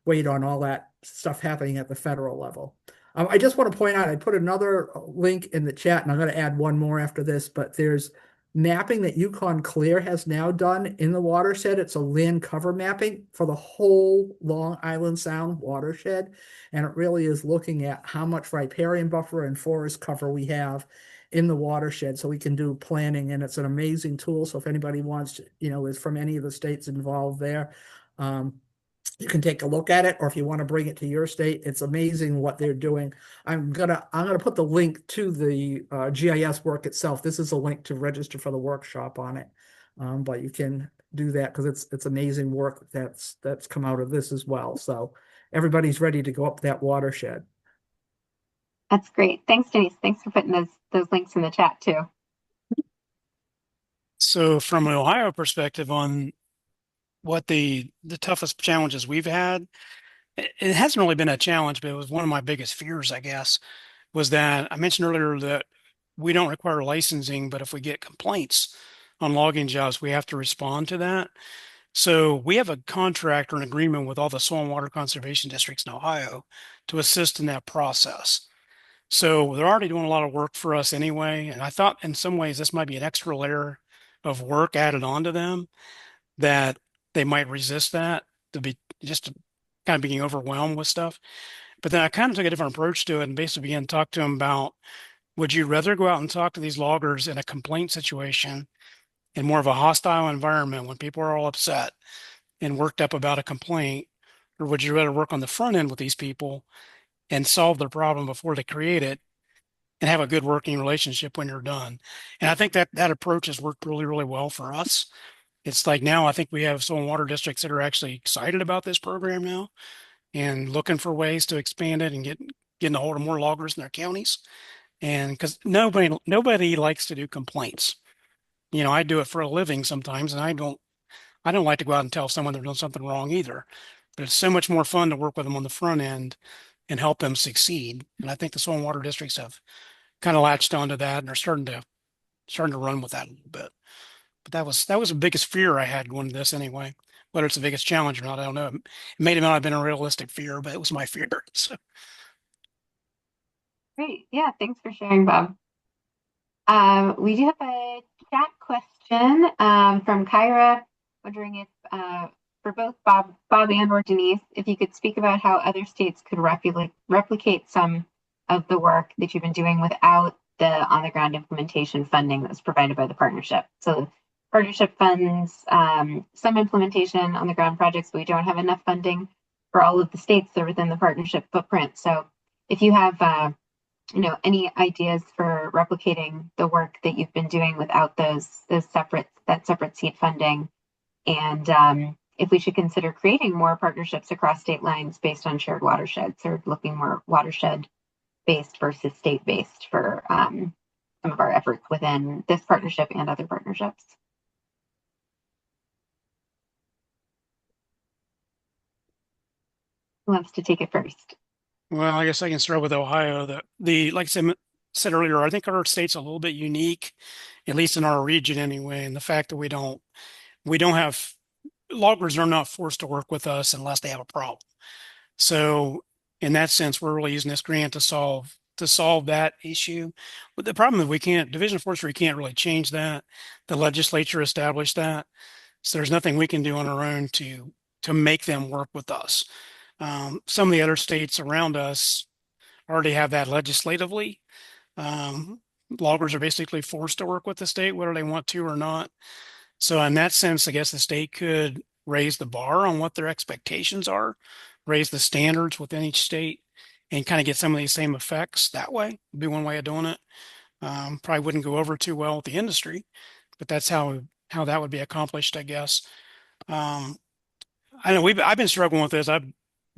Speaker 5: wait on all that stuff happening at the federal level. I just want to point out, I put another link in the chat, and I'm going to add one more after this, but there's mapping that Yukon Clear has now done in the watershed. It's a land cover mapping for the whole Long Island Sound watershed. And it really is looking at how much riparian buffer and forest cover we have in the watershed so we can do planning. And it's an amazing tool. So if anybody wants to, is from any of the states involved there, you can take a look at it, or if you want to bring it to your state, it's amazing what they're doing. I'm gonna put the link to the GIS work itself. This is a link to register for the workshop on it, but you can do that because it's amazing work that's come out of this as well. So everybody's ready to go up that watershed.
Speaker 1: That's great. Thanks, Denise. Thanks for putting those links in the chat too.
Speaker 4: So from an Ohio perspective on what the toughest challenges we've had, it hasn't really been a challenge, but it was one of my biggest fears, I guess, was that I mentioned earlier that we don't require licensing, but if we get complaints on logging jobs, we have to respond to that. So we have a contract or an agreement with all the soil and water conservation districts in Ohio to assist in that process. So they're already doing a lot of work for us anyway. And I thought in some ways this might be an extra layer of work added on to them that they might resist that, to be just kind of being overwhelmed with stuff. But then I kind of took a different approach to it and basically began to talk to them about, would you rather go out and talk to these loggers in a complaint situation in more of a hostile environment when people are all upset and worked up about a complaint, or would you rather work on the front end with these people and solve their problem before they create it and have a good working relationship when you're done? And I think that approach has worked really, really well for us. It's like now I think we have soil and water districts that are actually excited about this program now and looking for ways to expand it and getting a hold of more loggers in their counties. And because nobody likes to do complaints. I do it for a living sometimes, and I don't like to go out and tell someone they're doing something wrong either. But it's so much more fun to work with them on the front end and help them succeed. And I think the soil and water districts have kind of latched onto that and are starting to run with that a little bit. But that was the biggest fear I had going to this anyway. whether it's the biggest challenge or not, I don't know. It may not have been a realistic fear, but it was my fear. So
Speaker 1: Great. Yeah, thanks for sharing, Bob. We do have a chat question from Kyra, wondering if for both Bob and or Denise, if you could speak about how other states could replicate some of the work that you've been doing without the on-the-ground implementation funding that's provided by the partnership. So partnership funds some implementation on-the-ground projects, but we don't have enough funding for all of the states that are within the partnership footprint. So if you have any ideas for replicating the work that you've been doing without that separate seed funding, and if we should consider creating more partnerships across state lines based on shared watersheds, or looking more watershed based versus state based for some of our efforts within this partnership and other partnerships. Who wants to take it first?
Speaker 4: well, I guess I can start with Ohio. Like I said earlier, I think our state's a little bit unique, at least in our region anyway. And the fact that we don't have loggers are not forced to work with us unless they have a problem. So in that sense, we're really using this grant to solve that issue. But the problem is Division of Forestry can't really change that. The legislature established that. So there's nothing we can do on our own to make them work with us. Some of the other states around us already have that legislatively. Loggers are basically forced to work with the state, whether they want to or not. So in that sense, I guess the state could raise the bar on what their expectations are, raise the standards within each state, and kind of get some of these same effects that way. Would be one way of doing it. Probably wouldn't go over too well with the industry, but that's how that would be accomplished, I guess. I know I've been struggling with this. I've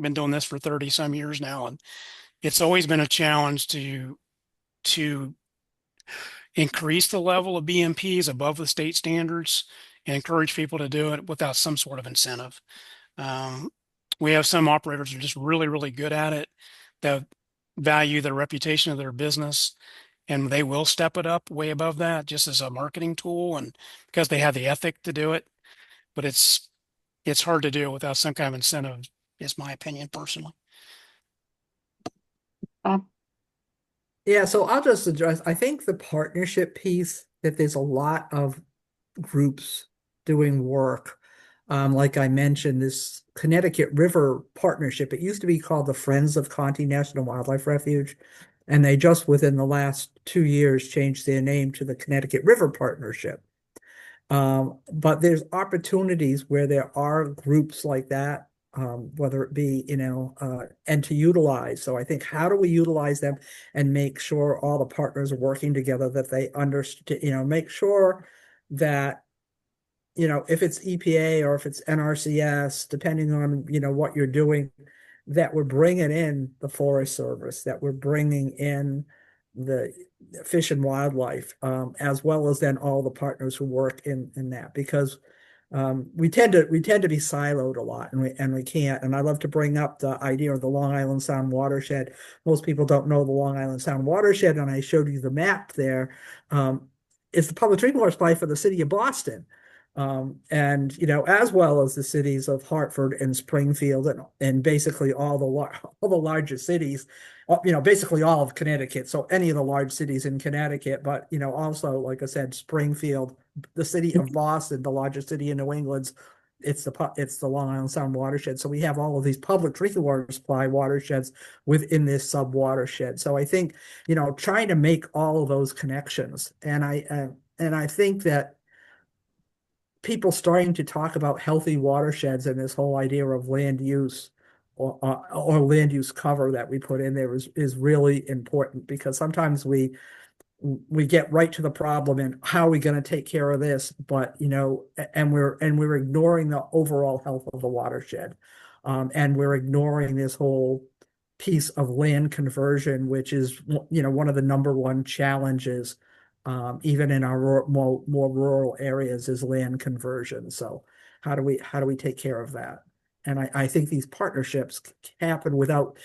Speaker 4: been doing this for 30 some years now, and it's always been a challenge to increase the level of BMPs above the state standards and encourage people to do it without some sort of incentive. We have some operators who are just really, really good at it, that value the reputation of their business, and they will step it up way above that just as a marketing tool, and because they have the ethic to do it. But it's hard to do without some kind of incentive, is my opinion personally.
Speaker 5: Yeah, so I'll just address, I think the partnership piece, that there's a lot of groups doing work. Like I mentioned, this Connecticut River Partnership, it used to be called the Friends of Conty National Wildlife Refuge, and they just within the last 2 years changed their name to the Connecticut River Partnership. But there's opportunities where there are groups like that, whether it be, and to utilize. So I think, how do we utilize them and make sure all the partners are working together, that they understand, make sure that, if it's EPA or if it's NRCS, depending on, what you're doing, that we're bringing in the Forest Service, that we're bringing in the Fish and Wildlife, as well as then all the partners who work in that, because we tend to be siloed a lot, and we can't. And I love to bring up the idea of the Long Island Sound watershed. Most people don't know the Long Island Sound watershed, and I showed you the map there. It's the public drinking water supply for the city of Boston. And as well as the cities of Hartford and Springfield, and basically all the larger cities, basically all of Connecticut. So any of the large cities in Connecticut, but also, like I said, Springfield, the city of Boston, the largest city in New England, it's the Long Island Sound watershed. So we have all of these public drinking water supply watersheds within this sub watershed. So I think trying to make all of those connections, and I think that people starting to talk about healthy watersheds and this whole idea of land use or land use cover that we put in there is really important, because sometimes we get right to the problem and how are we going to take care of this, but and we're ignoring the overall health of the watershed, and we're ignoring this whole piece of land conversion, which is one of the number one challenges, even in our more rural areas, is land conversion. So how do we take care of that? And I think these partnerships can happen without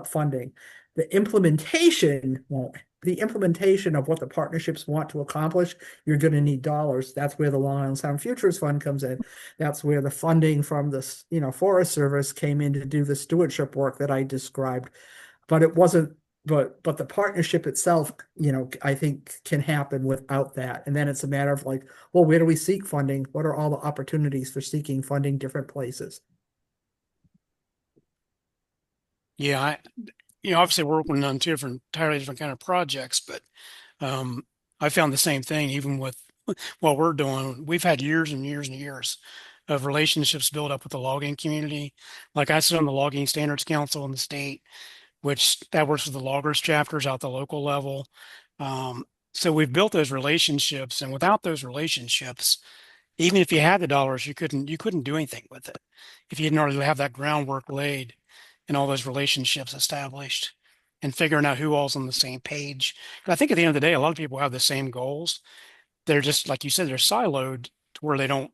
Speaker 5: funding. The implementation won't the implementation of what the partnerships want to accomplish, you're going to need dollars. That's where the Long Island Sound Futures Fund comes in. That's where the funding from the, Forest Service came in to do the stewardship work that I described. But it wasn't, but the partnership itself, I think can happen without that. And then it's a matter of like, well, where do we seek funding? What are all the opportunities for seeking funding different places?
Speaker 4: Yeah, obviously we're working on two entirely different kind of projects, but I found the same thing even with what we're doing. We've had years and years and years of relationships built up with the logging community. Like I sit on the Logging Standards Council in the state, which that works with the loggers chapters out the local level. So we've built those relationships, and without those relationships, even if you had the dollars, you couldn't do anything with it if you didn't already have that groundwork laid and all those relationships established and figuring out who all's on the same page. But I think at the end of the day, a lot of people have the same goals. They're just like you said, they're siloed to where they don't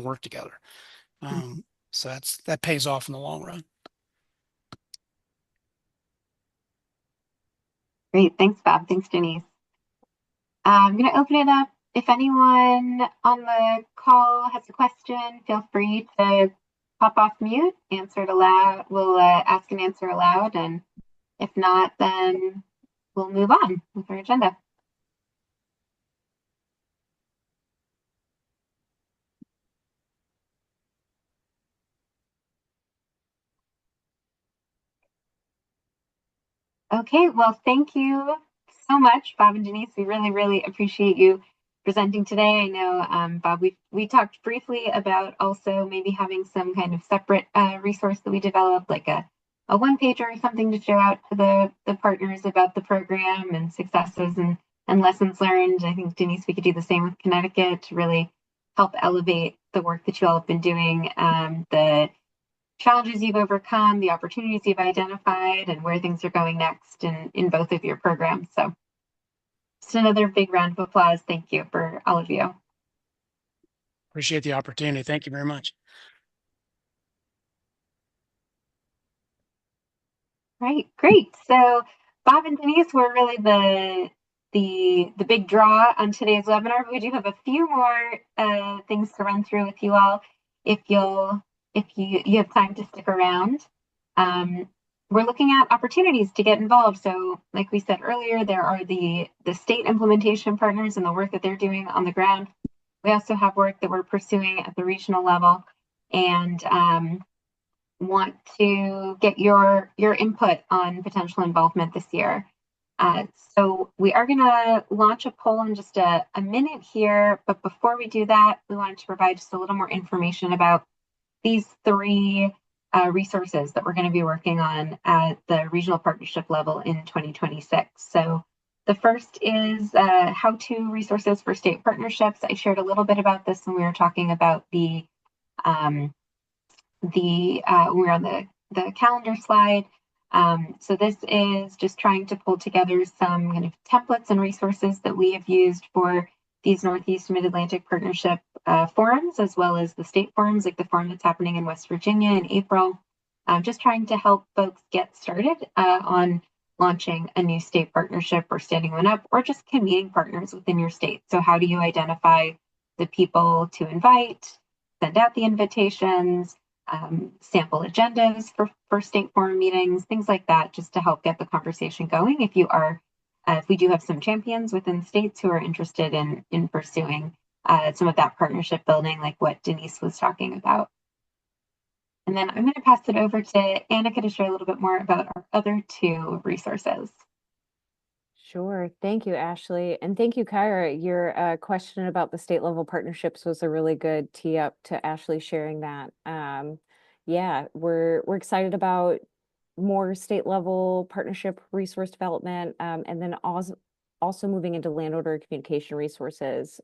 Speaker 4: work together. So that pays off in the long run.
Speaker 1: Great. Thanks, Bob. Thanks, Denise. I'm going to open it up. If anyone on the call has a question, feel free to pop off mute, answer it aloud. We'll ask and answer aloud. And if not, then we'll move on with our agenda. Okay, well, thank you so much, Bob and Denise. We really, really appreciate you presenting today. I know, Bob, we talked briefly about also maybe having some kind of separate resource that we developed, like a one pager or something to show out to the partners about the program and successes and lessons learned. I think, Denise, we could do the same with Connecticut to really help elevate the work that you all have been doing, the challenges you've overcome, the opportunities you've identified, and where things are going next in both of your programs. So just another big round of applause. Thank you for all of you.
Speaker 4: Appreciate the opportunity. Thank you very much.
Speaker 1: Right, great. So Bob and Denise were really the big draw on today's webinar, but we do have a few more things to run through with you all if you have time to stick around. We're looking at opportunities to get involved. So like we said earlier, there are the state implementation partners and the work that they're doing on the ground. We also have work that we're pursuing at the regional level, and want to get your input on potential involvement this year. So we are going to launch a poll in just a minute here, but before we do that, we wanted to provide just a little more information about these three resources that we're going to be working on at the regional partnership level in 2026. So the first is how-to resources for state partnerships. I shared a little bit about this when we were talking about when we were on the calendar slide. So this is just trying to pull together some kind of templates and resources that we have used for these Northeast Mid-Atlantic Partnership forums, as well as the state forums, like the forum that's happening in West Virginia in April. Just trying to help folks get started on launching a new state partnership or standing one up, or just convening partners within your state. So how do you identify the people to invite, send out the invitations, sample agendas for state forum meetings, things like that, just to help get the conversation going. If we do have some champions within states who are interested in pursuing some of that partnership building, like what Denise was talking about. And then I'm going to pass it over to Annika to share a little bit more about our other two resources.
Speaker 2: Sure. Thank you, Ashley. And thank you, Kyra. Your question about the state level partnerships was a really good tee up to Ashley sharing that. Yeah, we're excited about more state level partnership resource development, and then also moving into landowner communication resources.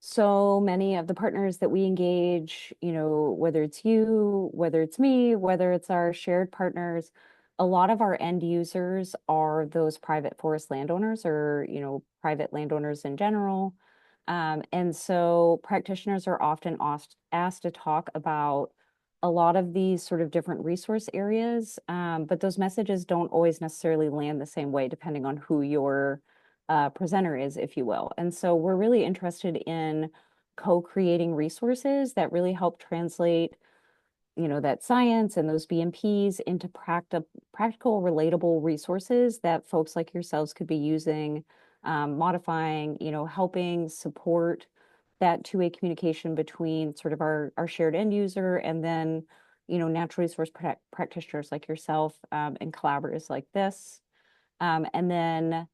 Speaker 2: So many of the partners that we engage, whether it's you, whether it's me, whether it's our shared partners, a lot of our end users are those private forest landowners or, private landowners in general. And so practitioners are often asked to talk about a lot of these sort of different resource areas, but those messages don't always necessarily land the same way depending on who your presenter is, if you will. And so we're really interested in co-creating resources that really help translate, that science and those BMPs into practical, relatable resources that folks like yourselves could be using, modifying, helping support that two-way communication between sort of our shared end user and then, natural resource practitioners like yourself, and collaborators like this. And then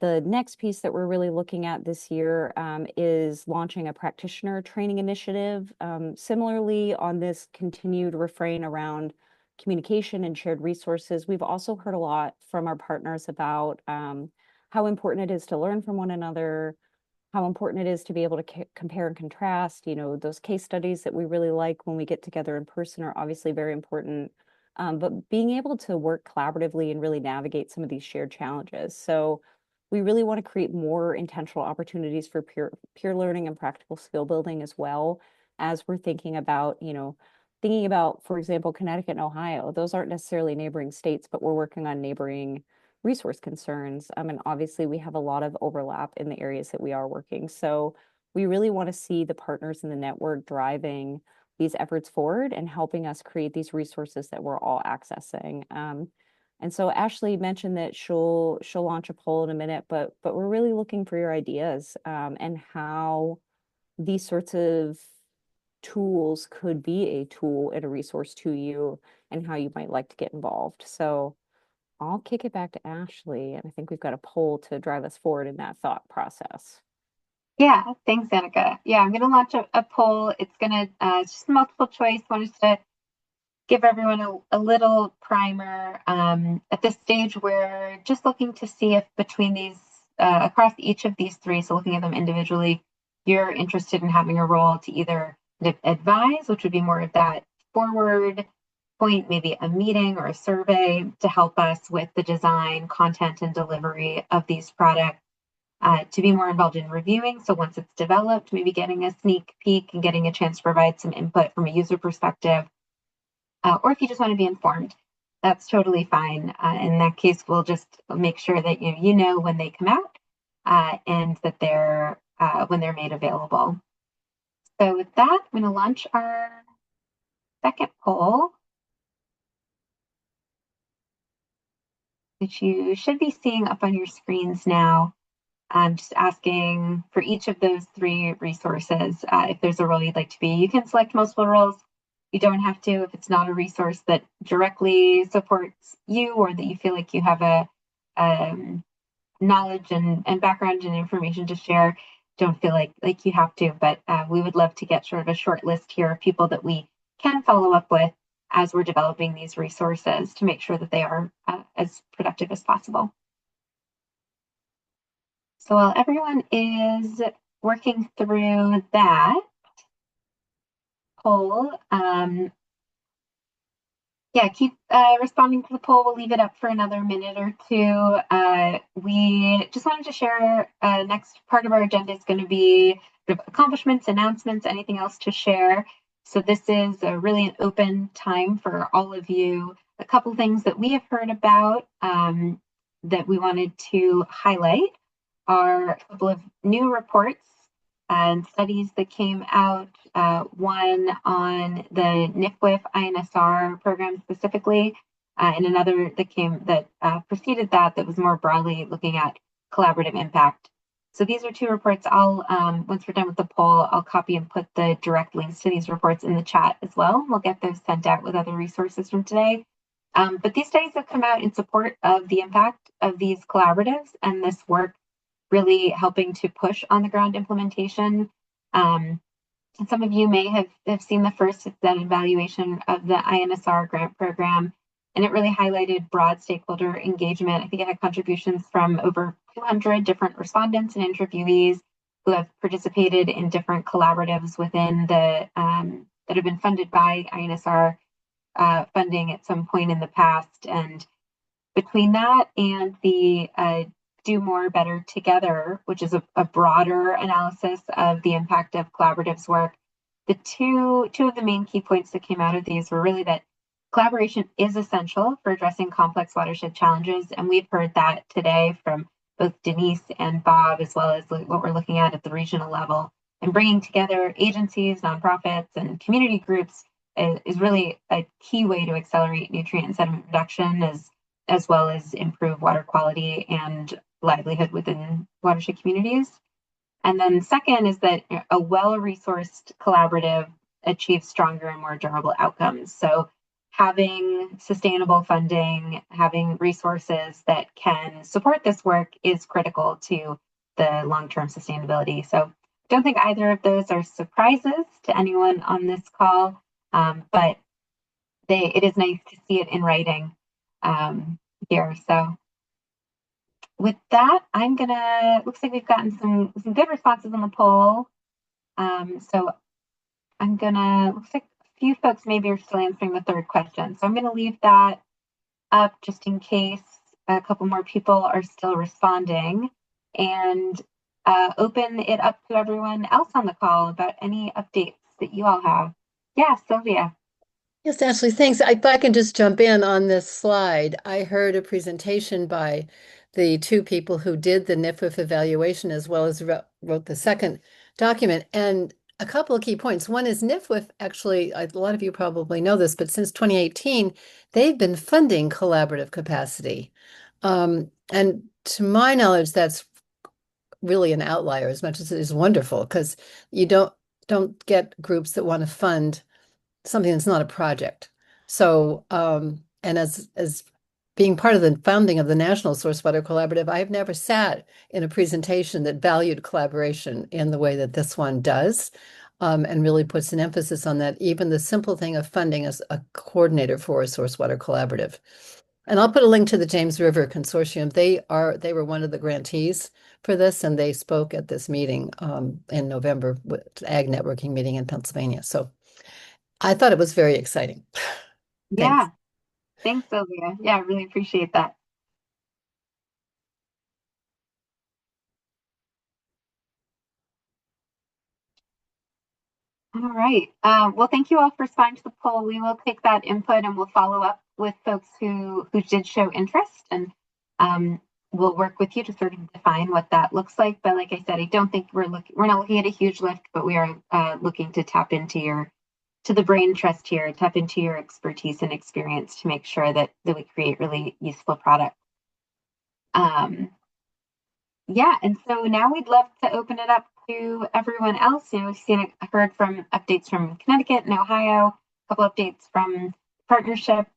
Speaker 2: the next piece that we're really looking at this year is launching a practitioner training initiative. Similarly, on this continued refrain around communication and shared resources, we've also heard a lot from our partners about how important it is to learn from one another, how important it is to be able to compare and contrast. Those case studies that we really like when we get together in person are obviously very important, but being able to work collaboratively and really navigate some of these shared challenges. So we really want to create more intentional opportunities for peer learning and practical skill building as well as we're thinking about, for example, Connecticut and Ohio. Those aren't necessarily neighboring states, but we're working on neighboring resource concerns. And obviously we have a lot of overlap in the areas that we are working. So we really want to see the partners in the network driving these efforts forward and helping us create these resources that we're all accessing. And so Ashley mentioned that she'll launch a poll in a minute, but we're really looking for your ideas, and how these sorts of tools could be a tool and a resource to you and how you might like to get involved. So I'll kick it back to Ashley, and I think we've got a poll to drive us forward in that thought process.
Speaker 1: Yeah, thanks, Annika. Yeah, I'm going to launch a poll. It's going to, it's just multiple choice. Wanted to give everyone a little primer. At this stage, we're just looking to see if between these, across each of these three, so looking at them individually, you're interested in having a role to either advise, which would be more of that forward point, maybe a meeting or a survey to help us with the design, content, and delivery of these products, to be more involved in reviewing. So once it's developed, maybe getting a sneak peek and getting a chance to provide some input from a user perspective. Or if you just want to be informed, that's totally fine. In that case, we'll just make sure that you know when they come out, and that they're when they're made available. So with that, I'm going to launch our second poll, which you should be seeing up on your screens now. I'm just asking for each of those three resources, if there's a role you'd like to be. You can select multiple roles. You don't have to if it's not a resource that directly supports you or that you feel like you have a knowledge and background and information to share. Don't feel like you have to, but we would love to get sort of a short list here of people that we can follow up with as we're developing these resources to make sure that they are as productive as possible. So while everyone is working through that poll, yeah, keep responding to the poll. We'll leave it up for another minute or two. We just wanted to share, next part of our agenda is going to be sort of accomplishments, announcements, anything else to share. So this is really an open time for all of you. A couple things that we have heard about that we wanted to highlight are a couple of new reports and studies that came out, one on the NICWIF INSR program specifically, and another that preceded that was more broadly looking at collaborative impact. So these are two reports. I'll, once we're done with the poll, I'll copy and put the direct links to these reports in the chat as well. We'll get those sent out with other resources from today. But these studies have come out in support of the impact of these collaboratives and this work really helping to push on the ground implementation. And some of you may have seen the first then evaluation of the INSR grant program, and it really highlighted broad stakeholder engagement. I think it had contributions from over 200 different respondents and interviewees who have participated in different collaboratives within the that have been funded by INSR funding at some point in the past. And between that and the Do More, Better Together, which is a broader analysis of the impact of collaboratives work, the two of the main key points that came out of these were really that collaboration is essential for addressing complex watershed challenges. And we've heard that today from both Denise and Bob, as well as what we're looking at the regional level. And bringing together agencies, nonprofits, and community groups is really a key way to accelerate nutrient and sediment reduction as well as improve water quality and livelihood within watershed communities. And then second is that a well-resourced collaborative achieves stronger and more durable outcomes. So having sustainable funding, having resources that can support this work is critical to the long-term sustainability. So I don't think either of those are surprises to anyone on this call, but it is nice to see it in writing here. So with that, looks like we've gotten some good responses on the poll. So looks like a few folks maybe are still answering the third question. So I'm gonna leave that up just in case a couple more people are still responding, and open it up to everyone else on the call about any updates that you all have. Yeah, Sylvia.
Speaker 6: Yes, Ashley, thanks. If I can just jump in on this slide, I heard a presentation by the two people who did the NIFWF evaluation as well as wrote the second document. And a couple of key points. One is NIFWF, actually, a lot of you probably know this, but since 2018, they've been funding collaborative capacity. And to my knowledge, that's really an outlier as much as it is wonderful, because you don't get groups that want to fund something that's not a project. So, and as being part of the founding of the National Source Water Collaborative, I've never sat in a presentation that valued collaboration in the way that this one does, and really puts an emphasis on that, even the simple thing of funding as a coordinator for a source water collaborative. And I'll put a link to the James River Consortium. They were one of the grantees for this, and they spoke at this meeting in November, with Ag Networking meeting in Pennsylvania. So I thought it was very exciting.
Speaker 1: Yeah. Thanks, Sylvia. Yeah, I really appreciate that. All right. Well, thank you all for responding to the poll. We will take that input and we'll follow up with folks who did show interest, and we'll work with you to sort of define what that looks like. But like I said, I don't think we're not looking at a huge lift, but we are looking to tap into the brain trust here, tap into your expertise and experience to make sure that we create really useful products. Yeah, and so now we'd love to open it up to everyone else. We've heard from updates from Connecticut and Ohio, a couple updates from partnership.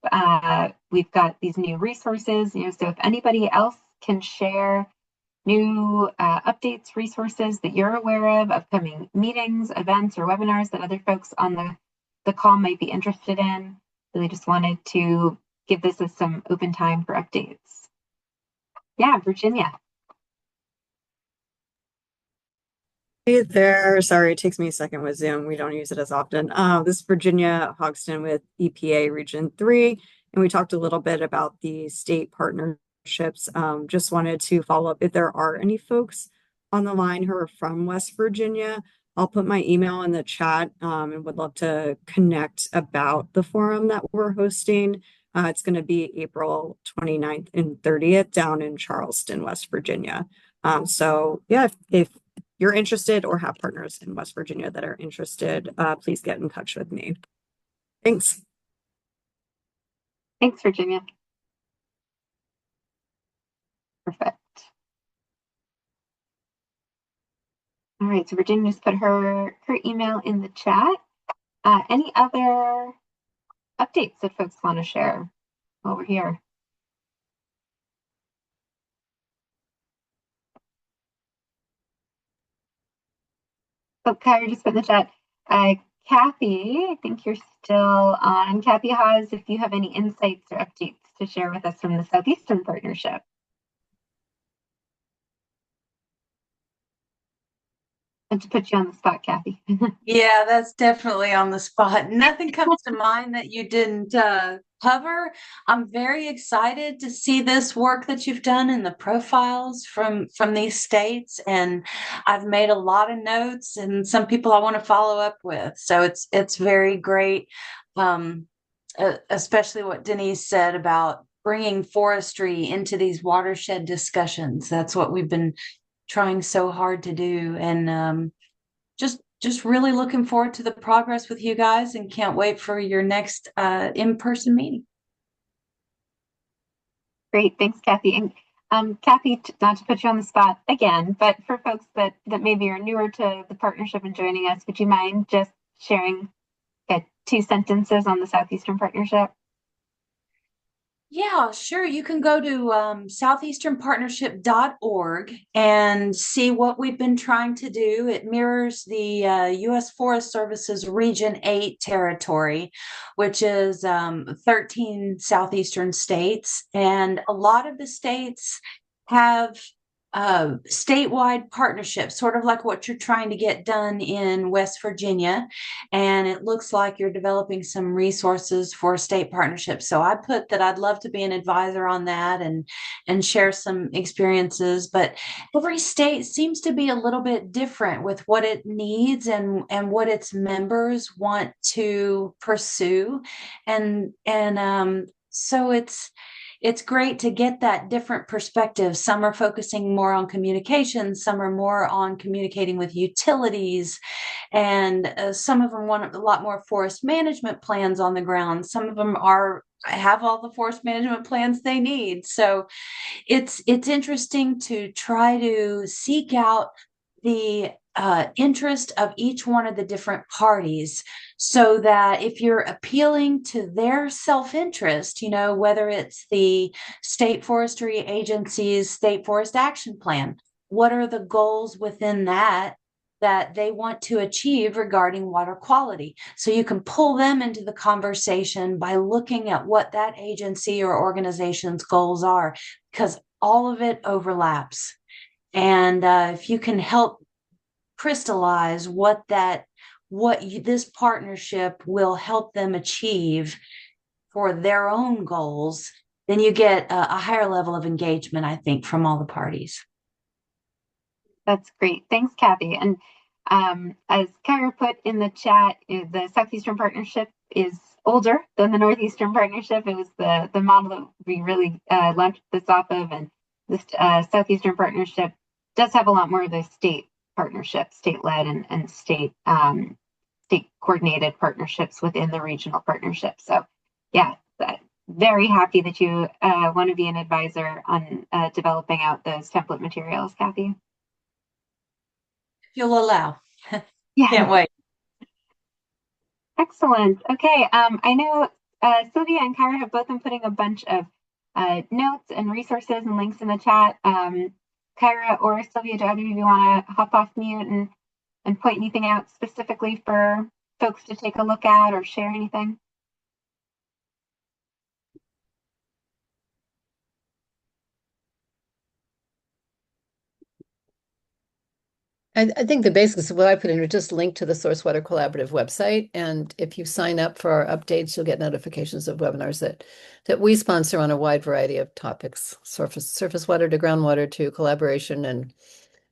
Speaker 1: We've got these new resources, so if anybody else can share new updates, resources that you're aware of, upcoming meetings, events, or webinars that other folks on the call might be interested in. Really just wanted to give this as some open time for updates. Yeah, Virginia.
Speaker 7: Hey there. Sorry, it takes me a second with Zoom. We don't use it as often. This is Virginia Hogston with EPA Region 3, and we talked a little bit about the state partnerships. Just wanted to follow up if there are any folks on the line who are from West Virginia. I'll put my email in the chat and would love to connect about the forum that we're hosting. It's going to be April 29th and 30th down in Charleston, West Virginia. So yeah, if you're interested or have partners in West Virginia that are interested, please get in touch with me. Thanks.
Speaker 1: Thanks, Virginia. Perfect. All right, so Virginia just put her email in the chat. Any other updates that folks want to share while we're here? Oh, Kyra just put in the chat. Kathy, I think you're still on. Kathy Haas, if you have any insights or updates to share with us from the Southeastern Partnership. And to put you on the spot, Kathy.
Speaker 8: Yeah, that's definitely on the spot. Nothing comes to mind that you didn't cover. I'm very excited to see this work that you've done in the profiles from these states, and I've made a lot of notes and some people I want to follow up with. So it's very great, especially what Denise said about bringing forestry into these watershed discussions. That's what we've been trying so hard to do, and just really looking forward to the progress with you guys and can't wait for your next in-person meeting.
Speaker 1: Great, thanks, Kathy. And Kathy, not to put you on the spot again, but for folks that maybe are newer to the partnership and joining us, would you mind just sharing 2 sentences on the Southeastern Partnership?
Speaker 8: Yeah, sure. You can go to southeasternpartnership.org and see what we've been trying to do. It mirrors the U.S. Forest Service's Region 8 territory, which is 13 southeastern states. And a lot of the states have statewide partnerships, sort of like what you're trying to get done in West Virginia. And it looks like you're developing some resources for state partnerships. So I put that I'd love to be an advisor on that and share some experiences. But every state seems to be a little bit different with what it needs and what its members want to pursue. So it's great to get that different perspective. Some are focusing more on communication, some are more on communicating with utilities, and some of them want a lot more forest management plans on the ground. Some of them have all the forest management plans they need. So it's interesting to try to seek out the interest of each one of the different parties, so that if you're appealing to their self-interest, whether it's the state forestry agency's state forest action plan, what are the goals within that they want to achieve regarding water quality? So you can pull them into the conversation by looking at what that agency or organization's goals are, because all of it overlaps. And if you can help crystallize this partnership will help them achieve for their own goals, then you get a higher level of engagement, I think, from all the parties.
Speaker 1: That's great. Thanks, Kathy. And as Kyra put in the chat, the Southeastern Partnership is older than the Northeastern Partnership. It was the model that we really launched this off of, and this Southeastern Partnership does have a lot more of the state partnerships, state-led and state coordinated partnerships within the regional partnership. So yeah, very happy that you want to be an advisor on developing out those template materials, Kathy.
Speaker 8: If you'll allow.
Speaker 1: Yeah.
Speaker 8: Can't wait.
Speaker 1: Excellent. Okay. I know Sylvia and Kyra have both been putting a bunch of notes and resources and links in the chat. Kyra or Sylvia, do either of you want to hop off mute and point anything out specifically for folks to take a look at or share anything?
Speaker 6: I think the basics of what I put in are just linked to the Source Water Collaborative website. And if you sign up for our updates, you'll get notifications of webinars that we sponsor on a wide variety of topics, surface water to groundwater to collaboration. And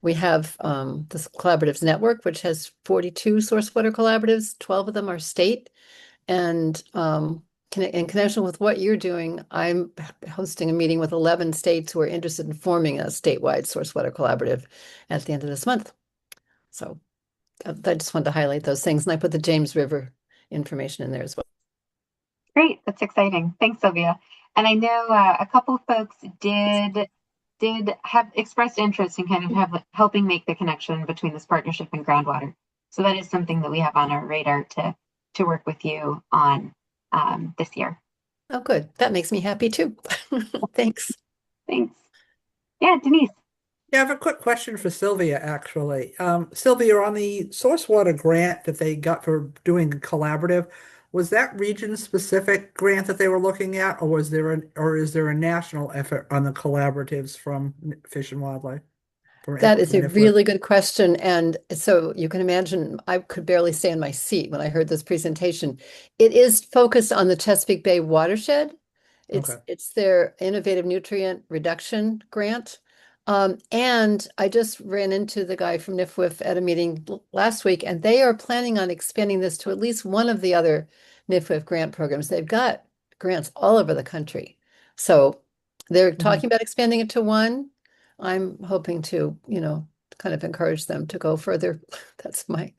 Speaker 6: we have this collaboratives network, which has 42 source water collaboratives. 12 of them are state. And in connection with what you're doing, I'm hosting a meeting with 11 states who are interested in forming a statewide source water collaborative at the end of this month. So I just wanted to highlight those things. And I put the James River information in there as well.
Speaker 1: Great. That's exciting. Thanks, Sylvia. And I know a couple of folks did have expressed interest in kind of helping make the connection between this partnership and groundwater. So that is something that we have on our radar to work with you on this year.
Speaker 6: Oh, good. That makes me happy too. Thanks.
Speaker 1: Thanks. Yeah, Denise.
Speaker 5: Yeah, I have a quick question for Sylvia, actually. Sylvia, on the source water grant that they got for doing a collaborative, was that region-specific grant that they were looking at, or is there a national effort on the collaboratives from Fish and Wildlife? for
Speaker 6: That is a
Speaker 5: Niflip?
Speaker 6: really good question. And so you can imagine I could barely stay in my seat when I heard this presentation. It is focused on the Chesapeake Bay watershed.
Speaker 5: Okay.
Speaker 6: It's their innovative nutrient reduction grant. And I just ran into the guy from NIFWIF at a meeting last week, and they are planning on expanding this to at least one of the other NIFWIF grant programs. They've got grants all over the country. So they're talking about expanding it to one. I'm hoping to, kind of encourage them to go further. That's my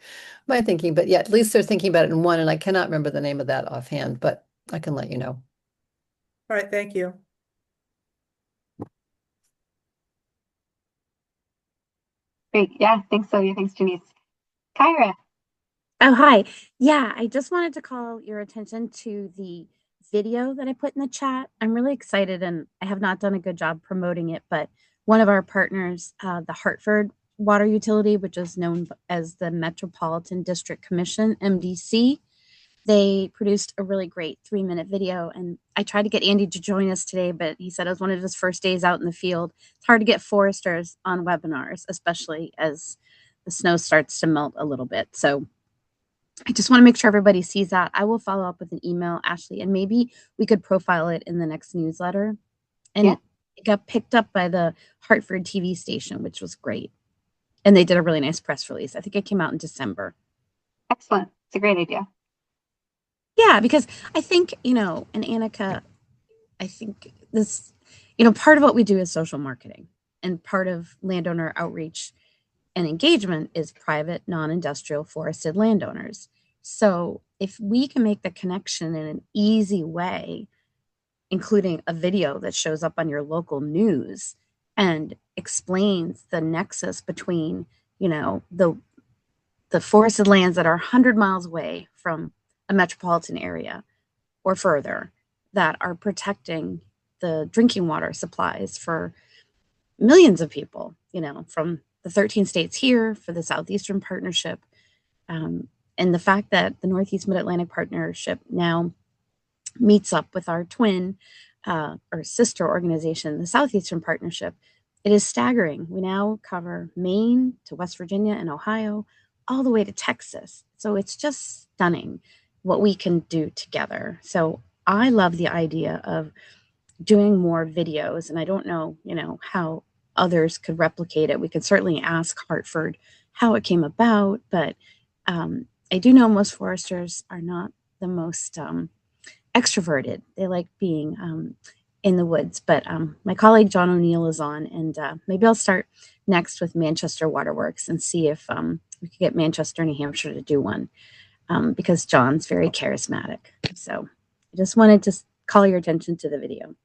Speaker 6: thinking. But yeah, at least they're thinking about it in one, and I cannot remember the name of that offhand, but I can let you know.
Speaker 5: All right, thank you.
Speaker 1: Great. Yeah. Thanks, Sylvia. Thanks, Janice. Kyra.
Speaker 9: Oh, hi. Yeah, I just wanted to call your attention to the video that I put in the chat. I'm really excited, and I have not done a good job promoting it, but one of our partners, the Hartford Water Utility, which is known as the Metropolitan District Commission, MDC, they produced a really great 3-minute video. And I tried to get Andy to join us today, but he said it was one of his first days out in the field. It's hard to get foresters on webinars, especially as the snow starts to melt a little bit. So I just want to make sure everybody sees that. I will follow up with an email, Ashley, and maybe we could profile it in the next newsletter. And it got picked up by the Hartford TV station, which was great. And they did a really nice press release. I think it came out in December.
Speaker 1: Excellent. It's a great idea.
Speaker 9: Yeah, because I think, and Annika, I think this, part of what we do is social marketing, and part of landowner outreach and engagement is private, non-industrial forested landowners. So if we can make the connection in an easy way, including a video that shows up on your local news and explains the nexus between, the forested lands that are 100 miles away from a metropolitan area or further that are protecting the drinking water supplies for millions of people, from the 13 states here, for the Southeastern Partnership. And the fact that the Northeast Mid-Atlantic Partnership now meets up with our twin or sister organization, the Southeastern Partnership, it is staggering. We now cover Maine to West Virginia and Ohio, all the way to Texas. So it's just stunning what we can do together. So I love the idea of doing more videos, and I don't know, how others could replicate it. We could certainly ask Hartford how it came about, but I do know most foresters are not the most extroverted. They like being in the woods, but my colleague John O'Neill is on, and maybe I'll start next with Manchester Waterworks and see if we could get Manchester, New Hampshire to do one. Because John's very charismatic. So I just wanted to call your attention to the video.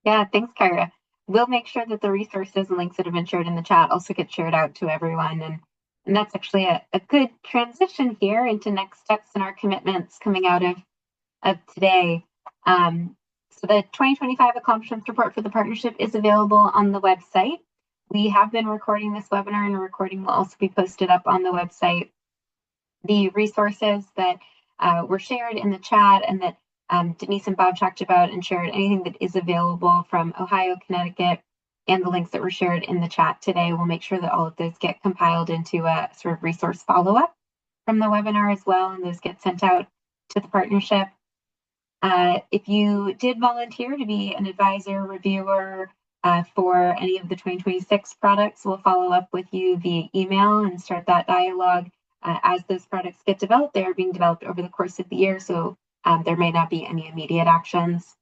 Speaker 1: Yeah, thanks, Kyra. We'll make sure that the resources and links that have been shared in the chat also get shared out to everyone. And that's actually a good transition here into next steps in our commitments coming out of today. So the 2025 accomplishments report for the partnership is available on the website. We have been recording this webinar, and a recording will also be posted up on the website. The resources that were shared in the chat and that Denise and Bob talked about and shared, anything that is available from Ohio, Connecticut, and the links that were shared in the chat today, we'll make sure that all of those get compiled into a sort of resource follow-up from the webinar as well, and those get sent out to the partnership. If you did volunteer to be an advisor, reviewer, for any of the 2026 products, we'll follow up with you via email and start that dialogue. As those products get developed, they are being developed over the course of the year, so there may not be any immediate actions.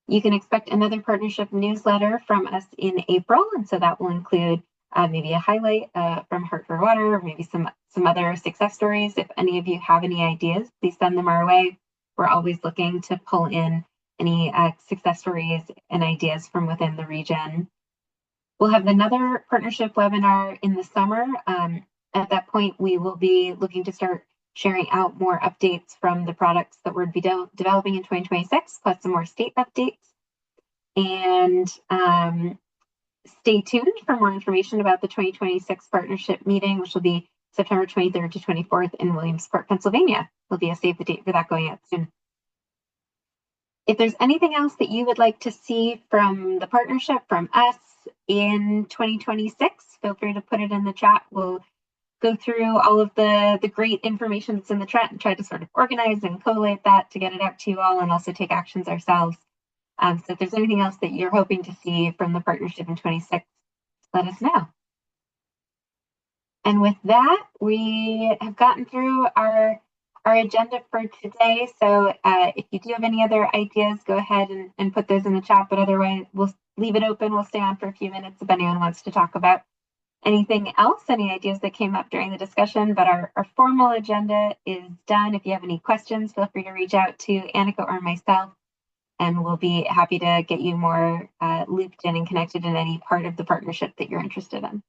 Speaker 1: You can expect another partnership newsletter from us in April, and so that will include maybe a highlight from Hartford Water, or maybe some other success stories. If any of you have any ideas, please send them our way. We're always looking to pull in any success stories and ideas from within the region. We'll have another partnership webinar in the summer. At that point, we will be looking to start sharing out more updates from the products that we're developing in 2026, plus some more state updates. And stay tuned for more information about the 2026 partnership meeting, which will be September 23rd to 24th in Williamsport, Pennsylvania. There'll be a save the date for that going out soon. If there's anything else that you would like to see from the partnership, from us in 2026, feel free to put it in the chat. We'll go through all of the great information that's in the chat and try to sort of organize and collate that to get it out to you all, and also take actions ourselves. So if there's anything else that you're hoping to see from the partnership in 26, let us know. And with that, we have gotten through our agenda for today. So if you do have any other ideas, go ahead and put those in the chat, but otherwise we'll leave it open. We'll stay on for a few minutes if anyone wants to talk about anything else, any ideas that came up during the discussion. But our formal agenda is done. If you have any questions, feel free to reach out to Annika or myself, and we'll be happy to get you more looped in and connected in any part of the partnership that you're interested in.